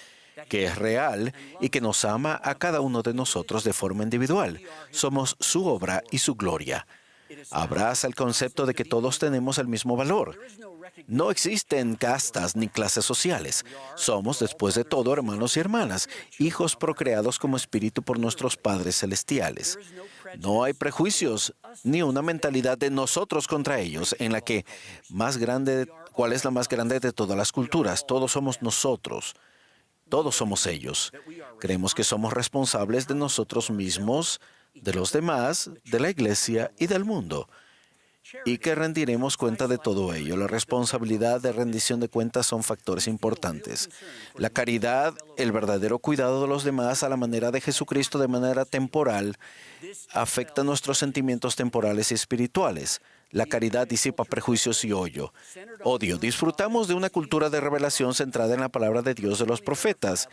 que es real y que nos ama a cada uno de nosotros de forma individual. Somos su obra y su gloria. Abraza el concepto de que todos tenemos el mismo valor. No existen castas ni clases sociales. Somos, después de todo, hermanos y hermanas, hijos procreados como espíritu por nuestros padres celestiales. No hay prejuicios ni una mentalidad de nosotros contra ellos, en la que ¿cuál es la más grande de todas las culturas? Todos somos nosotros. Todos somos ellos. Creemos que somos responsables de nosotros mismos, de los demás, de la iglesia y del mundo, y que rendiremos cuenta de todo ello. La responsabilidad de rendición de cuentas son factores importantes. La caridad, el verdadero cuidado de los demás a la manera de Jesucristo de manera temporal, afecta nuestros sentimientos temporales y espirituales. La caridad disipa prejuicios y odio. Disfrutamos de una cultura de revelación centrada en la palabra de Dios de los profetas.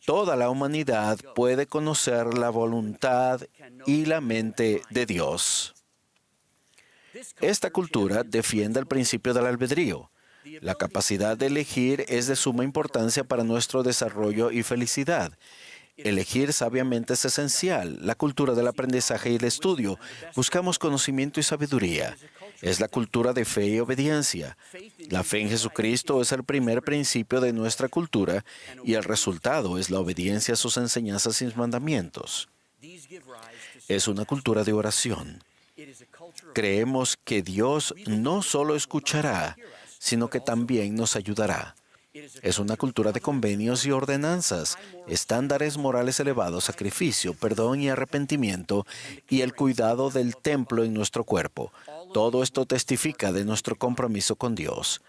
Toda la humanidad puede conocer la voluntad y la mente de Dios. Esta cultura defiende el principio del albedrío. La capacidad de elegir es de suma importancia para nuestro desarrollo y felicidad. Elegir sabiamente es esencial. La cultura del aprendizaje y el estudio. Buscamos conocimiento y sabiduría. Es la cultura de fe y obediencia. La fe en Jesucristo es el primer principio de nuestra cultura y el resultado es la obediencia a sus enseñanzas y mandamientos. Es una cultura de oración. Creemos que Dios no solo escuchará, sino que también nos ayudará. Es una cultura de convenios y ordenanzas, estándares morales elevados, sacrificio, perdón y arrepentimiento, y el cuidado del templo en nuestro cuerpo. Todo esto testifica de nuestro compromiso con Dios.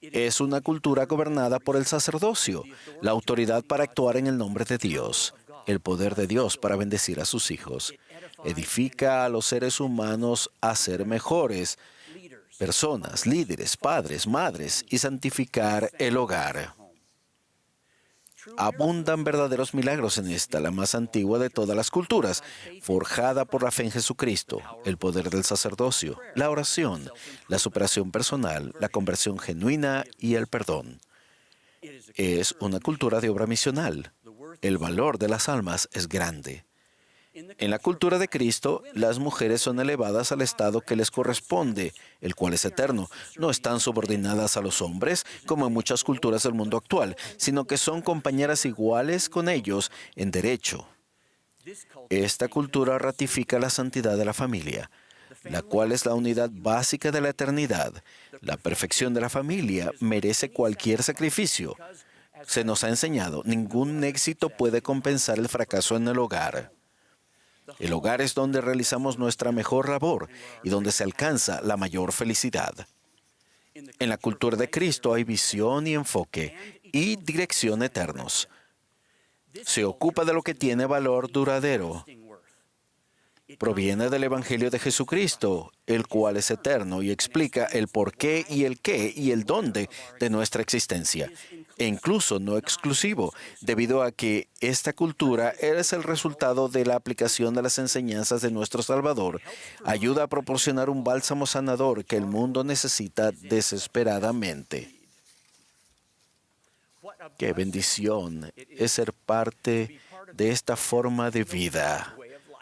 Es una cultura gobernada por el sacerdocio, la autoridad para actuar en el nombre de Dios. el poder de Dios para bendecir a sus hijos. Edifica a los seres humanos a ser mejores personas, líderes, padres, madres, y santificar el hogar. Abundan verdaderos milagros en esta, la más antigua de todas las culturas, forjada por la fe en Jesucristo, el poder del sacerdocio, la oración, la superación personal, la conversión genuina y el perdón. Es una cultura de obra misional. El valor de las almas es grande. En la cultura de Cristo, las mujeres son elevadas al estado que les corresponde, el cual es eterno. No están subordinadas a los hombres, como en muchas culturas del mundo actual, sino que son compañeras iguales con ellos en derecho. Esta cultura ratifica la santidad de la familia, la cual es la unidad básica de la eternidad. La perfección de la familia merece cualquier sacrificio. Se nos ha enseñado, ningún éxito puede compensar el fracaso en el hogar. El hogar es donde realizamos nuestra mejor labor y donde se alcanza la mayor felicidad. En la cultura de Cristo hay visión y enfoque y dirección eternos. Se ocupa de lo que tiene valor duradero. Proviene del Evangelio de Jesucristo, el cual es eterno y explica el porqué y el qué y el dónde de nuestra existencia. E incluso no exclusivo, debido a que esta cultura es el resultado de la aplicación de las enseñanzas de nuestro Salvador, ayuda a proporcionar un bálsamo sanador que el mundo necesita desesperadamente. ¡Qué bendición es ser parte de esta forma de vida!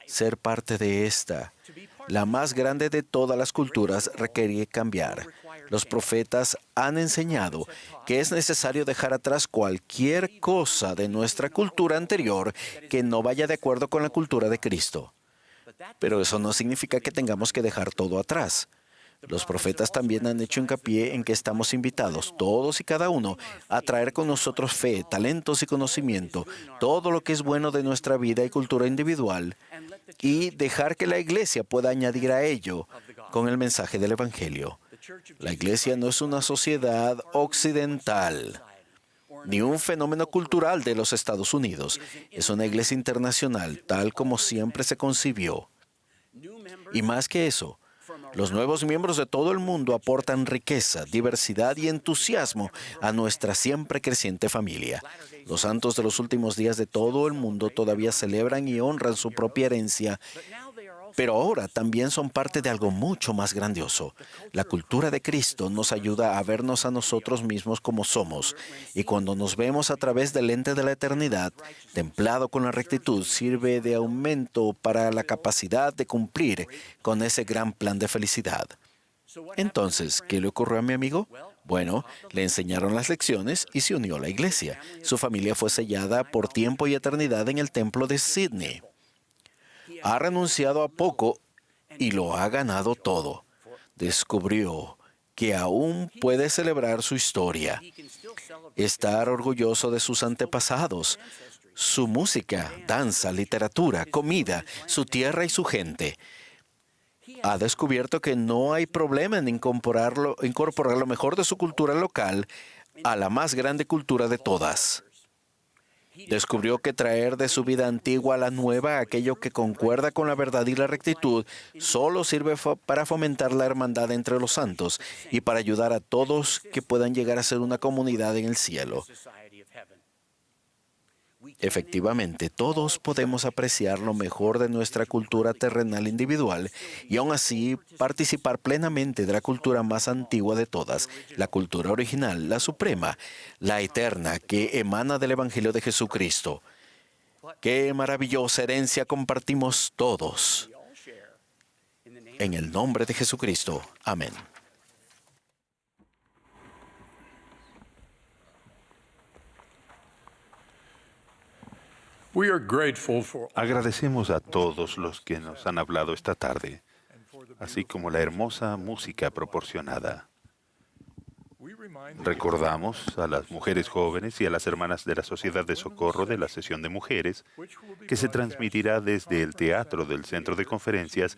Ser parte de esta, la más grande de todas las culturas, requiere cambiar. Los profetas han enseñado que es necesario dejar atrás cualquier cosa de nuestra cultura anterior que no vaya de acuerdo con la cultura de Cristo. Pero eso no significa que tengamos que dejar todo atrás. Los profetas también han hecho hincapié en que estamos invitados, todos y cada uno, a traer con nosotros fe, talentos y conocimiento, todo lo que es bueno de nuestra vida y cultura individual, y dejar que la Iglesia pueda añadir a ello con el mensaje del Evangelio. La Iglesia no es una sociedad occidental, ni un fenómeno cultural de los Estados Unidos. Es una Iglesia internacional, tal como siempre se concibió. Y más que eso, los nuevos miembros de todo el mundo aportan riqueza, diversidad y entusiasmo a nuestra siempre creciente familia. Los santos de los últimos días de todo el mundo todavía celebran y honran su propia herencia, pero ahora también son parte de algo mucho más grandioso. La cultura de Cristo nos ayuda a vernos a nosotros mismos como somos, y cuando nos vemos a través del lente de la eternidad, templado con la rectitud, sirve de aumento para la capacidad de cumplir con ese gran plan de felicidad. Entonces, ¿qué le ocurrió a mi amigo? Bueno, le enseñaron las lecciones y se unió a la iglesia. Su familia fue sellada por tiempo y eternidad en el templo de Sydney. Ha renunciado a poco y lo ha ganado todo. Descubrió que aún puede celebrar su historia, estar orgulloso de sus antepasados, su música, danza, literatura, comida, su tierra y su gente. Ha descubierto que no hay problema en incorporar lo mejor de su cultura local a la más grande cultura de todas. Descubrió que traer de su vida antigua a la nueva aquello que concuerda con la verdad y la rectitud solo sirve para fomentar la hermandad entre los santos y para ayudar a todos que puedan llegar a ser una comunidad en el cielo. Efectivamente, todos podemos apreciar lo mejor de nuestra cultura terrenal individual y aún así participar plenamente de la cultura más antigua de todas, la cultura original, la suprema, la eterna, que emana del Evangelio de Jesucristo. ¡Qué maravillosa herencia compartimos todos! En el nombre de Jesucristo. Amén. Agradecemos a todos los que nos han hablado esta tarde, así como la hermosa música proporcionada. Recordamos a las mujeres jóvenes y a las hermanas de la Sociedad de Socorro de la sesión de mujeres, que se transmitirá desde el Teatro del Centro de Conferencias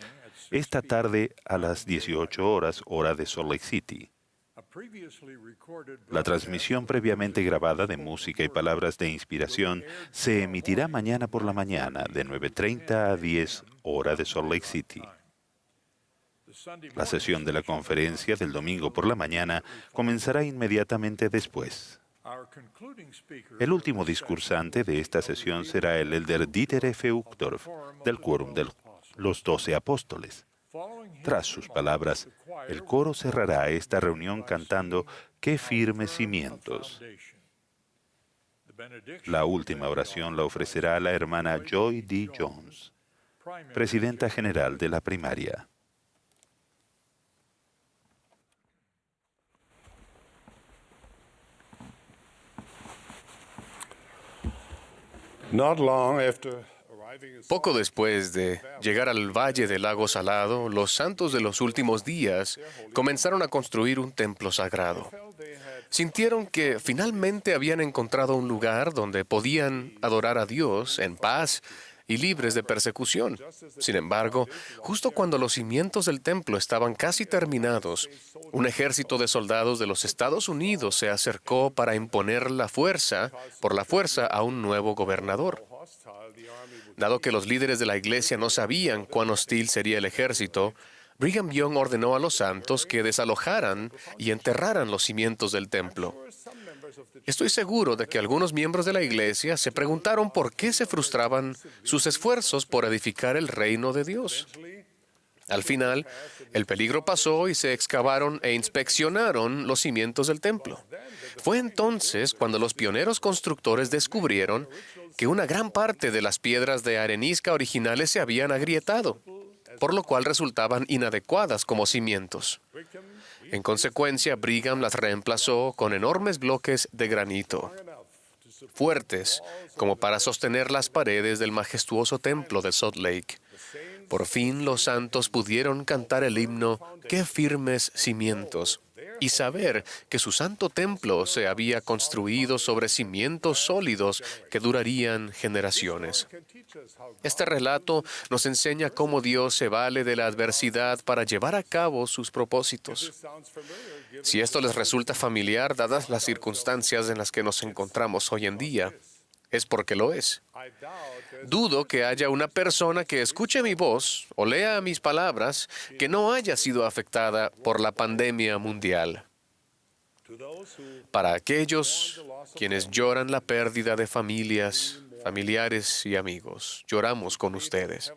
esta tarde a las 18 horas, hora de Salt Lake City. La transmisión previamente grabada de música y palabras de inspiración se emitirá mañana por la mañana de 9:30 a 10 hora de Salt Lake City. La sesión de la conferencia del domingo por la mañana comenzará inmediatamente después. El último discursante de esta sesión será el elder Dieter F. Uchtdorf, del Quórum de los 12 Apóstoles. Tras sus palabras, el coro cerrará esta reunión cantando «Qué firmes cimientos». La última oración la ofrecerá la hermana Joy D. Jones, presidenta general de la primaria. Poco después de llegar al Valle del Lago Salado, los santos de los últimos días comenzaron a construir un templo sagrado. Sintieron que finalmente habían encontrado un lugar donde podían adorar a Dios en paz y libres de persecución. Sin embargo, justo cuando los cimientos del templo estaban casi terminados, un ejército de soldados de los Estados Unidos se acercó para imponer por la fuerza a un nuevo gobernador. Dado que los líderes de la iglesia no sabían cuán hostil sería el ejército, Brigham Young ordenó a los santos que desalojaran y enterraran los cimientos del templo. Estoy seguro de que algunos miembros de la iglesia se preguntaron por qué se frustraban sus esfuerzos por edificar el reino de Dios. Al final, el peligro pasó y se excavaron e inspeccionaron los cimientos del templo. Fue entonces cuando los pioneros constructores descubrieron que una gran parte de las piedras de arenisca originales se habían agrietado, por lo cual resultaban inadecuadas como cimientos. En consecuencia, Brigham las reemplazó con enormes bloques de granito, fuertes como para sostener las paredes del majestuoso templo de Salt Lake. Por fin los santos pudieron cantar el himno «Qué firmes cimientos» y saber que su santo templo se había construido sobre cimientos sólidos que durarían generaciones. Este relato nos enseña cómo Dios se vale de la adversidad para llevar a cabo sus propósitos. Si esto les resulta familiar, dadas las circunstancias en las que nos encontramos hoy en día, es porque lo es. Dudo que haya una persona que escuche mi voz o lea mis palabras que no haya sido afectada por la pandemia mundial. Para aquellos quienes lloran la pérdida de familiares y amigos, lloramos con ustedes.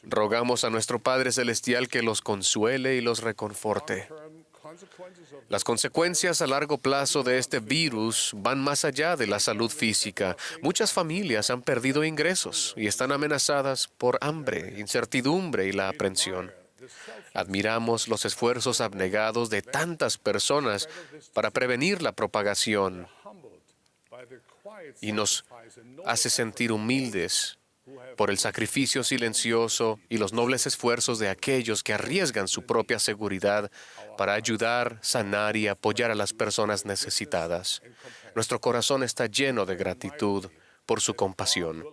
Rogamos a nuestro Padre Celestial que los consuele y los reconforte. Las consecuencias a largo plazo de este virus van más allá de la salud física. Muchas familias han perdido ingresos y están amenazadas por hambre, incertidumbre y la aprensión. Admiramos los esfuerzos abnegados de tantas personas para prevenir la propagación y nos hace sentir humildes por el sacrificio silencioso y los nobles esfuerzos de aquellos que arriesgan su propia seguridad para ayudar, sanar y apoyar a las personas necesitadas. Nuestro corazón está lleno de gratitud por su compasión.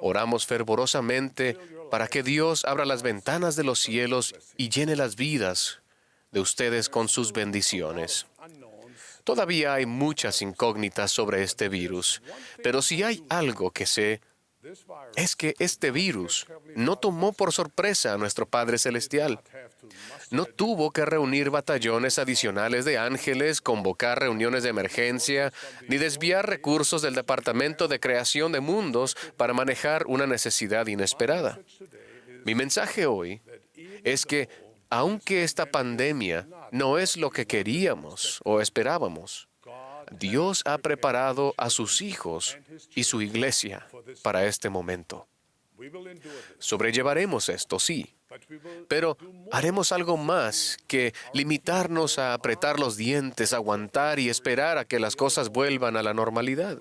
Oramos fervorosamente para que Dios abra las ventanas de los cielos y llene las vidas de ustedes con sus bendiciones. Todavía hay muchas incógnitas sobre este virus, pero si hay algo que sé, es que este virus no tomó por sorpresa a nuestro Padre Celestial. No tuvo que reunir batallones adicionales de ángeles, convocar reuniones de emergencia, ni desviar recursos del Departamento de Creación de Mundos para manejar una necesidad inesperada. Mi mensaje hoy es que, aunque esta pandemia no es lo que queríamos o esperábamos, Dios ha preparado a sus hijos y su iglesia para este momento. Sobrellevaremos esto, sí, pero haremos algo más que limitarnos a apretar los dientes, aguantar y esperar a que las cosas vuelvan a la normalidad.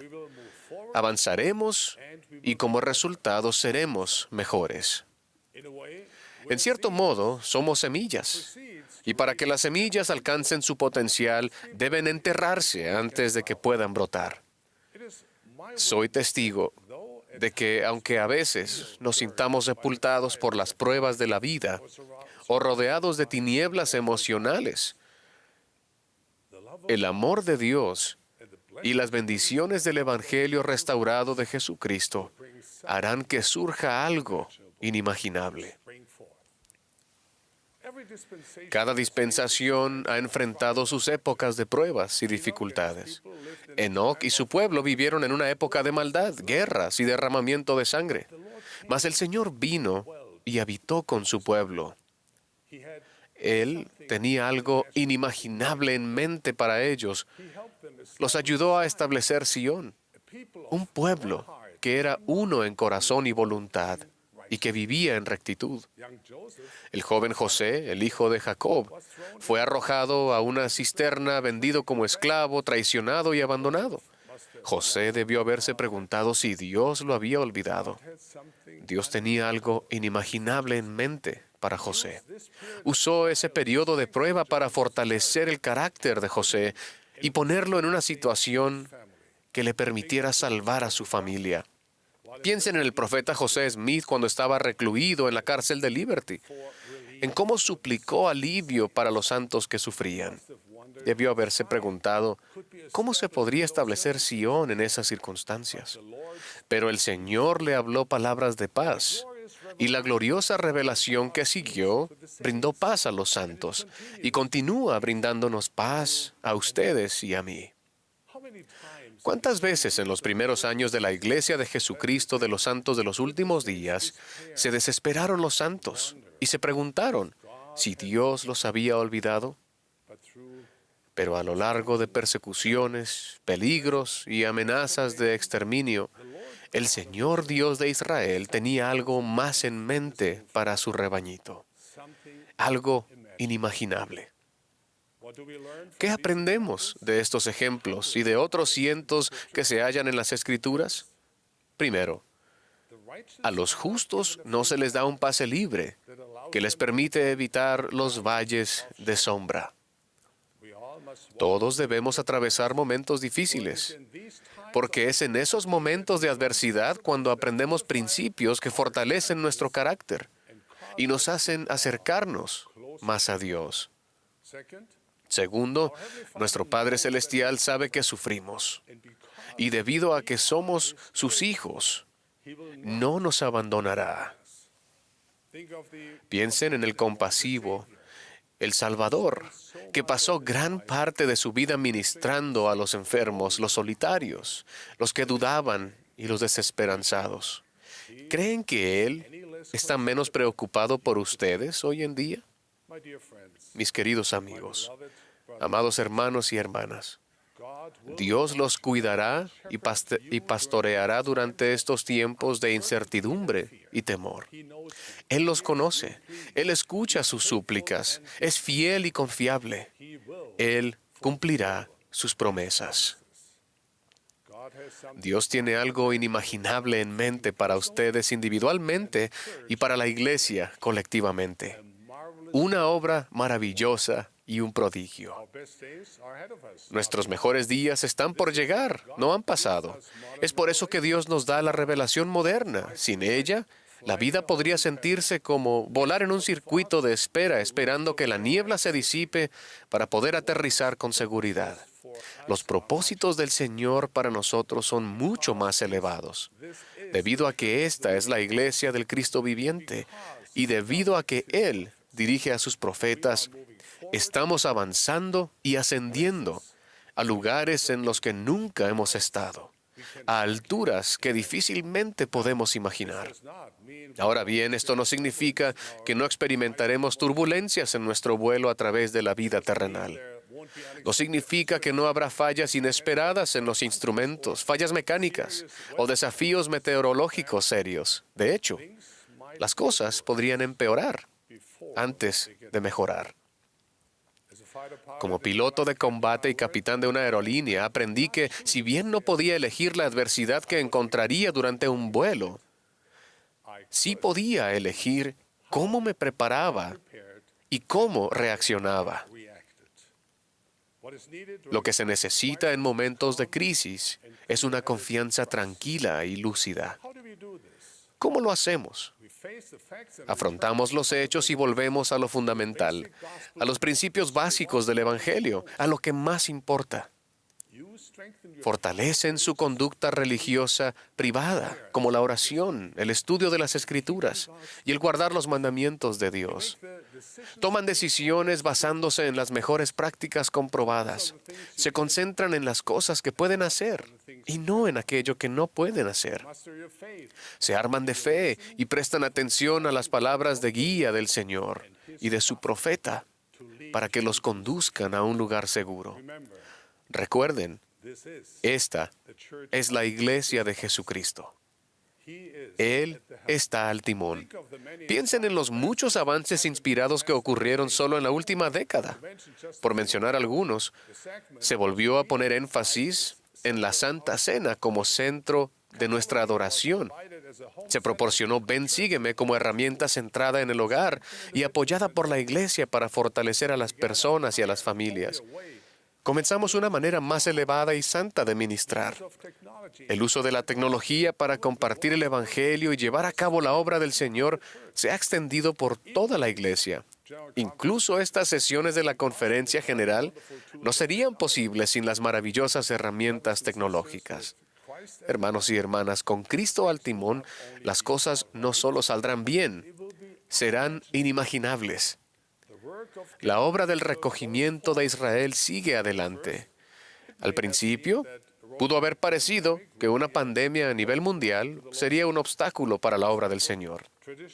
Avanzaremos y como resultado seremos mejores. En cierto modo, somos semillas. Y para que las semillas alcancen su potencial, deben enterrarse antes de que puedan brotar. Soy testigo de que, aunque a veces nos sintamos sepultados por las pruebas de la vida o rodeados de tinieblas emocionales, el amor de Dios y las bendiciones del Evangelio restaurado de Jesucristo harán que surja algo inimaginable. Cada dispensación ha enfrentado sus épocas de pruebas y dificultades. Enoc y su pueblo vivieron en una época de maldad, guerras y derramamiento de sangre. Mas el Señor vino y habitó con su pueblo. Él tenía algo inimaginable en mente para ellos. Los ayudó a establecer Sión, un pueblo que era uno en corazón y voluntad, y que vivía en rectitud. El joven José, el hijo de Jacob, fue arrojado a una cisterna, vendido como esclavo, traicionado y abandonado. José debió haberse preguntado si Dios lo había olvidado. Dios tenía algo inimaginable en mente para José. Usó ese periodo de prueba para fortalecer el carácter de José y ponerlo en una situación que le permitiera salvar a su familia. Piensen en el profeta José Smith cuando estaba recluido en la cárcel de Liberty, en cómo suplicó alivio para los santos que sufrían. Debió haberse preguntado, ¿cómo se podría establecer Sión en esas circunstancias? Pero el Señor le habló palabras de paz, y la gloriosa revelación que siguió brindó paz a los santos, y continúa brindándonos paz a ustedes y a mí. ¿Cuántas veces en los primeros años de la Iglesia de Jesucristo de los Santos de los Últimos Días se desesperaron los santos y se preguntaron si Dios los había olvidado? Pero a lo largo de persecuciones, peligros y amenazas de exterminio, el Señor Dios de Israel tenía algo más en mente para su rebañito, algo inimaginable. ¿Qué aprendemos de estos ejemplos y de otros cientos que se hallan en las Escrituras? Primero, a los justos no se les da un pase libre que les permite evitar los valles de sombra. Todos debemos atravesar momentos difíciles, porque es en esos momentos de adversidad cuando aprendemos principios que fortalecen nuestro carácter y nos hacen acercarnos más a Dios. Segundo, nuestro Padre Celestial sabe que sufrimos, y debido a que somos sus hijos, no nos abandonará. Piensen en el compasivo, el Salvador, que pasó gran parte de su vida ministrando a los enfermos, los solitarios, los que dudaban y los desesperanzados. ¿Creen que Él está menos preocupado por ustedes hoy en día? Mis queridos amigos, amados hermanos y hermanas, Dios los cuidará y pastoreará durante estos tiempos de incertidumbre y temor. Él los conoce, Él escucha sus súplicas, es fiel y confiable. Él cumplirá sus promesas. Dios tiene algo inimaginable en mente para ustedes individualmente y para la iglesia colectivamente. Una obra maravillosa y un prodigio. Nuestros mejores días están por llegar, no han pasado. Es por eso que Dios nos da la revelación moderna. Sin ella, la vida podría sentirse como volar en un circuito de espera, esperando que la niebla se disipe para poder aterrizar con seguridad. Los propósitos del Señor para nosotros son mucho más elevados, debido a que esta es la iglesia del Cristo viviente y debido a que Él dirige a sus profetas. Estamos avanzando y ascendiendo a lugares en los que nunca hemos estado, a alturas que difícilmente podemos imaginar. Ahora bien, esto no significa que no experimentaremos turbulencias en nuestro vuelo a través de la vida terrenal. No significa que no habrá fallas inesperadas en los instrumentos, fallas mecánicas o desafíos meteorológicos serios. De hecho, las cosas podrían empeorar antes de mejorar. Como piloto de combate y capitán de una aerolínea, aprendí que, si bien no podía elegir la adversidad que encontraría durante un vuelo, sí podía elegir cómo me preparaba y cómo reaccionaba. Lo que se necesita en momentos de crisis es una confianza tranquila y lúcida. ¿Cómo lo hacemos? Afrontamos los hechos y volvemos a lo fundamental, a los principios básicos del Evangelio, a lo que más importa. Fortalecen su conducta religiosa privada, como la oración, el estudio de las Escrituras y el guardar los mandamientos de Dios. Toman decisiones basándose en las mejores prácticas comprobadas. Se concentran en las cosas que pueden hacer y no en aquello que no pueden hacer. Se arman de fe y prestan atención a las palabras de guía del Señor y de su profeta para que los conduzcan a un lugar seguro. Recuerden, esta es la iglesia de Jesucristo. Él está al timón. Piensen en los muchos avances inspirados que ocurrieron solo en la última década. Por mencionar algunos, se volvió a poner énfasis en la Santa Cena como centro de nuestra adoración. Se proporcionó Ven, sígueme como herramienta centrada en el hogar y apoyada por la iglesia para fortalecer a las personas y a las familias. Comenzamos una manera más elevada y santa de ministrar. El uso de la tecnología para compartir el Evangelio y llevar a cabo la obra del Señor se ha extendido por toda la iglesia. Incluso estas sesiones de la Conferencia General no serían posibles sin las maravillosas herramientas tecnológicas. Hermanos y hermanas, con Cristo al timón, las cosas no solo saldrán bien, serán inimaginables. La obra del recogimiento de Israel sigue adelante. Al principio, pudo haber parecido que una pandemia a nivel mundial sería un obstáculo para la obra del Señor.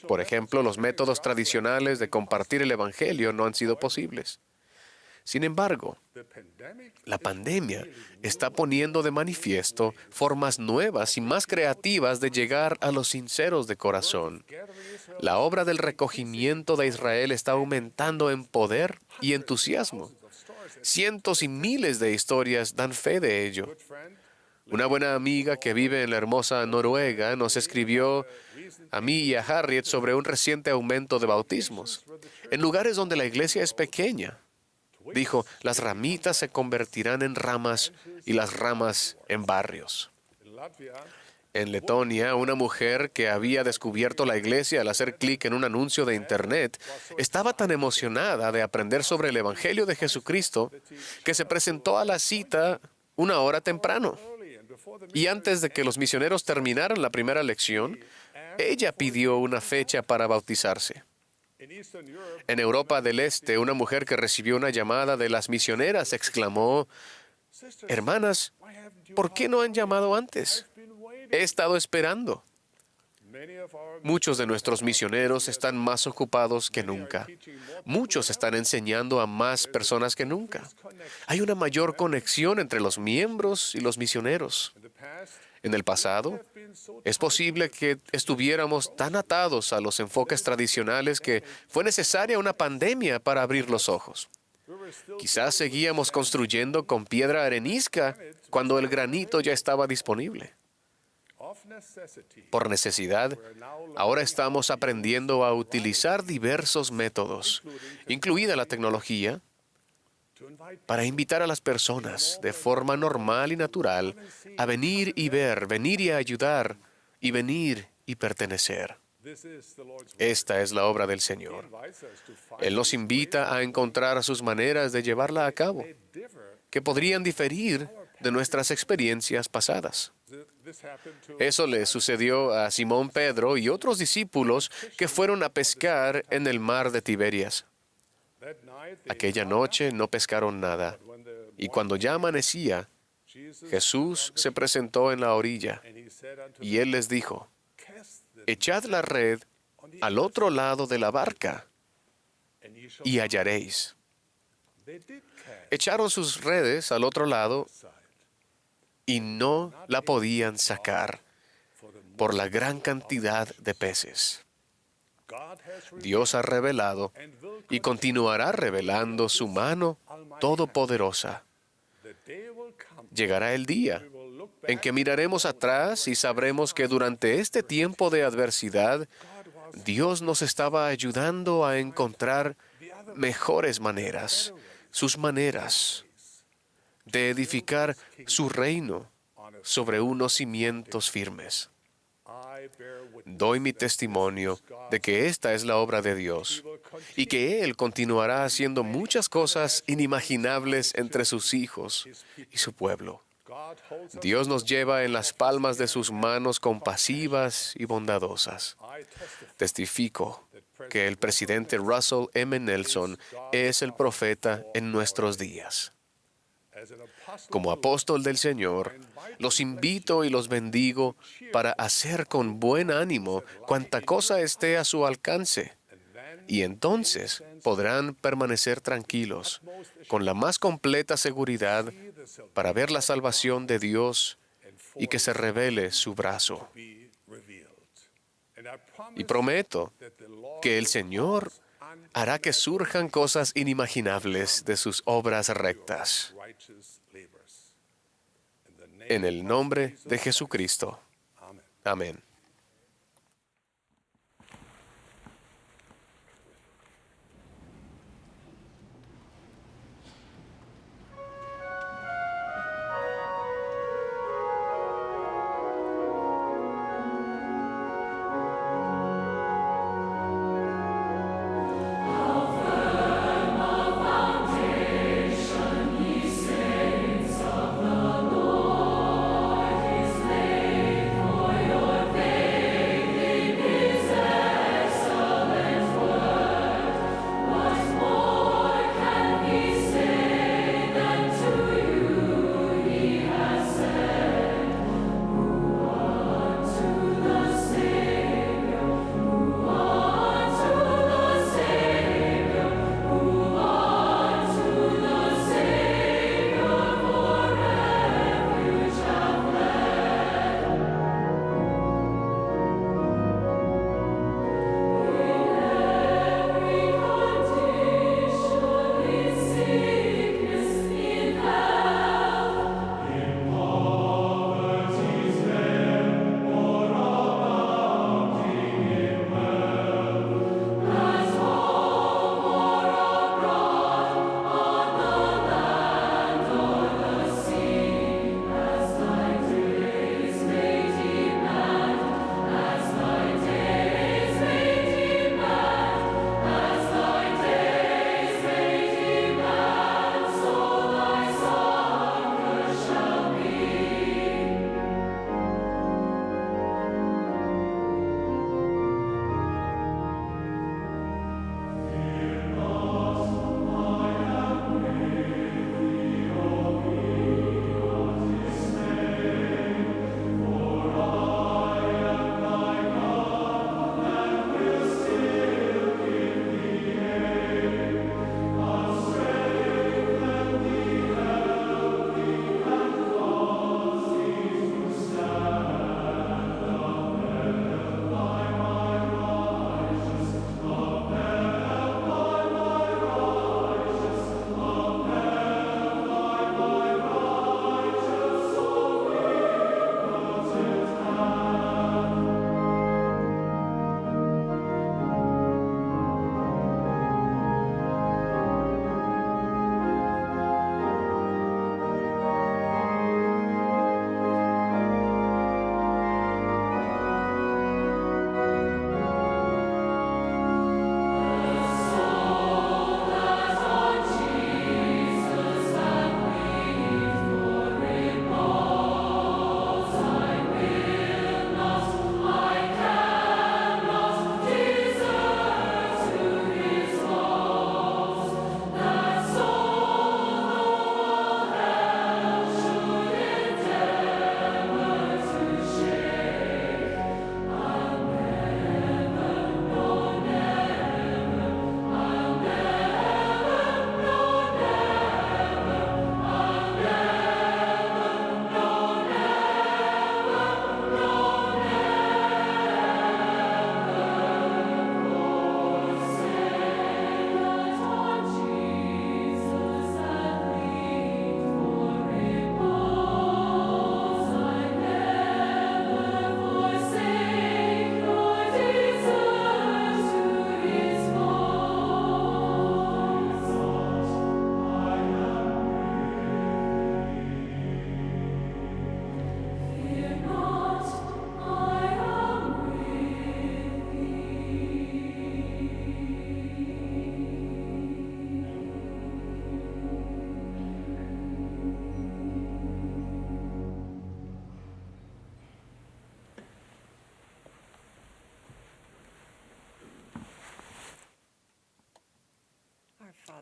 Por ejemplo, los métodos tradicionales de compartir el Evangelio no han sido posibles. Sin embargo, la pandemia está poniendo de manifiesto formas nuevas y más creativas de llegar a los sinceros de corazón. La obra del recogimiento de Israel está aumentando en poder y entusiasmo. Cientos y miles de historias dan fe de ello. Una buena amiga que vive en la hermosa Noruega nos escribió a mí y a Harriet sobre un reciente aumento de bautismos. En lugares donde la iglesia es pequeña, dijo, las ramitas se convertirán en ramas y las ramas en barrios. En Letonia, una mujer que había descubierto la iglesia al hacer clic en un anuncio de Internet, estaba tan emocionada de aprender sobre el Evangelio de Jesucristo que se presentó a la cita una hora temprano. Y antes de que los misioneros terminaran la primera lección, ella pidió una fecha para bautizarse. En Europa del Este, una mujer que recibió una llamada de las misioneras exclamó, hermanas, ¿por qué no han llamado antes? He estado esperando. Muchos de nuestros misioneros están más ocupados que nunca. Muchos están enseñando a más personas que nunca. Hay una mayor conexión entre los miembros y los misioneros. En el pasado, es posible que estuviéramos tan atados a los enfoques tradicionales que fue necesaria una pandemia para abrir los ojos. Quizás seguíamos construyendo con piedra arenisca cuando el granito ya estaba disponible. Por necesidad, ahora estamos aprendiendo a utilizar diversos métodos, incluida la tecnología, para invitar a las personas de forma normal y natural a venir y ver, venir y ayudar, y venir y pertenecer. Esta es la obra del Señor. Él nos invita a encontrar sus maneras de llevarla a cabo, que podrían diferir de nuestras experiencias pasadas. Eso le sucedió a Simón Pedro y otros discípulos que fueron a pescar en el mar de Tiberias. Aquella noche no pescaron nada, y cuando ya amanecía, Jesús se presentó en la orilla, y Él les dijo, echad la red al otro lado de la barca, y hallaréis. Echaron sus redes al otro lado, y no la podían sacar por la gran cantidad de peces. Dios ha revelado y continuará revelando su mano todopoderosa. Llegará el día en que miraremos atrás y sabremos que durante este tiempo de adversidad, Dios nos estaba ayudando a encontrar mejores maneras, sus maneras de edificar su reino sobre unos cimientos firmes. Doy mi testimonio de que esta es la obra de Dios y que Él continuará haciendo muchas cosas inimaginables entre sus hijos y su pueblo. Dios nos lleva en las palmas de sus manos compasivas y bondadosas. Testifico que el presidente Russell M. Nelson es el profeta en nuestros días. Como apóstol del Señor, los invito y los bendigo para hacer con buen ánimo cuanta cosa esté a su alcance. Y entonces podrán permanecer tranquilos, con la más completa seguridad, para ver la salvación de Dios y que se revele su brazo. Y prometo que el Señor hará que surjan cosas inimaginables de sus obras rectas. En el nombre de Jesucristo. Amén.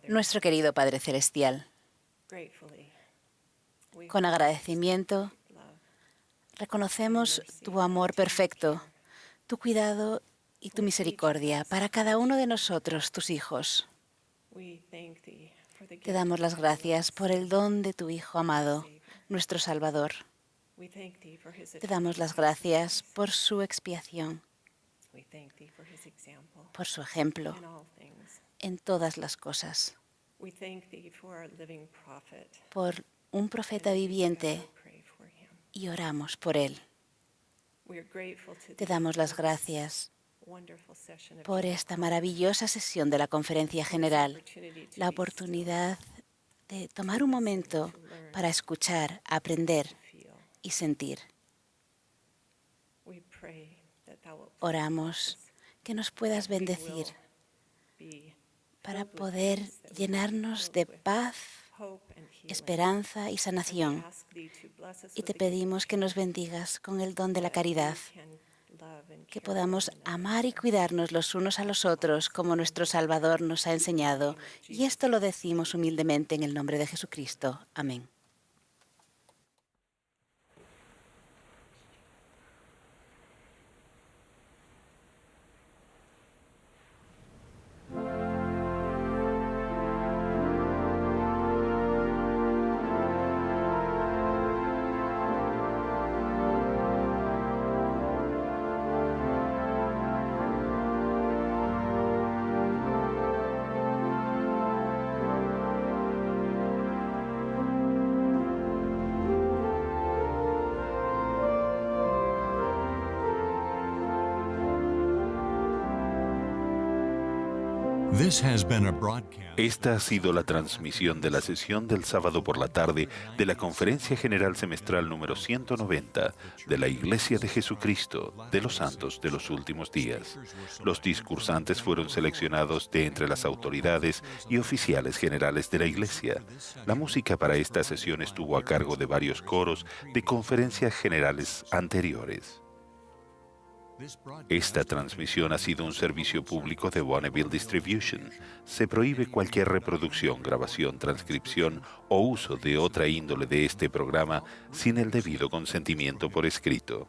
Nuestro querido Padre Celestial, con agradecimiento, reconocemos tu amor perfecto, tu cuidado y tu misericordia para cada uno de nosotros, tus hijos. Te damos las gracias por el don de tu Hijo amado, nuestro Salvador. Te damos las gracias por su expiación, por su ejemplo en todas las cosas, por un profeta viviente, y oramos por él. Te damos las gracias por esta maravillosa sesión de la Conferencia General, la oportunidad de tomar un momento para escuchar, aprender y sentir. Oramos que nos puedas bendecir para poder llenarnos de paz, esperanza y sanación. Y te pedimos que nos bendigas con el don de la caridad, que podamos amar y cuidarnos los unos a los otros como nuestro Salvador nos ha enseñado. Y esto lo decimos humildemente en el nombre de Jesucristo. Amén. Esta ha sido la transmisión de la sesión del sábado por la tarde de la Conferencia General Semestral número 190 de la Iglesia de Jesucristo de los Santos de los Últimos Días. Los discursantes fueron seleccionados de entre las autoridades y oficiales generales de la Iglesia. La música para esta sesión estuvo a cargo de varios coros de conferencias generales anteriores. Esta transmisión ha sido un servicio público de Bonneville Distribution. Se prohíbe cualquier reproducción, grabación, transcripción o uso de otra índole de este programa sin el debido consentimiento por escrito.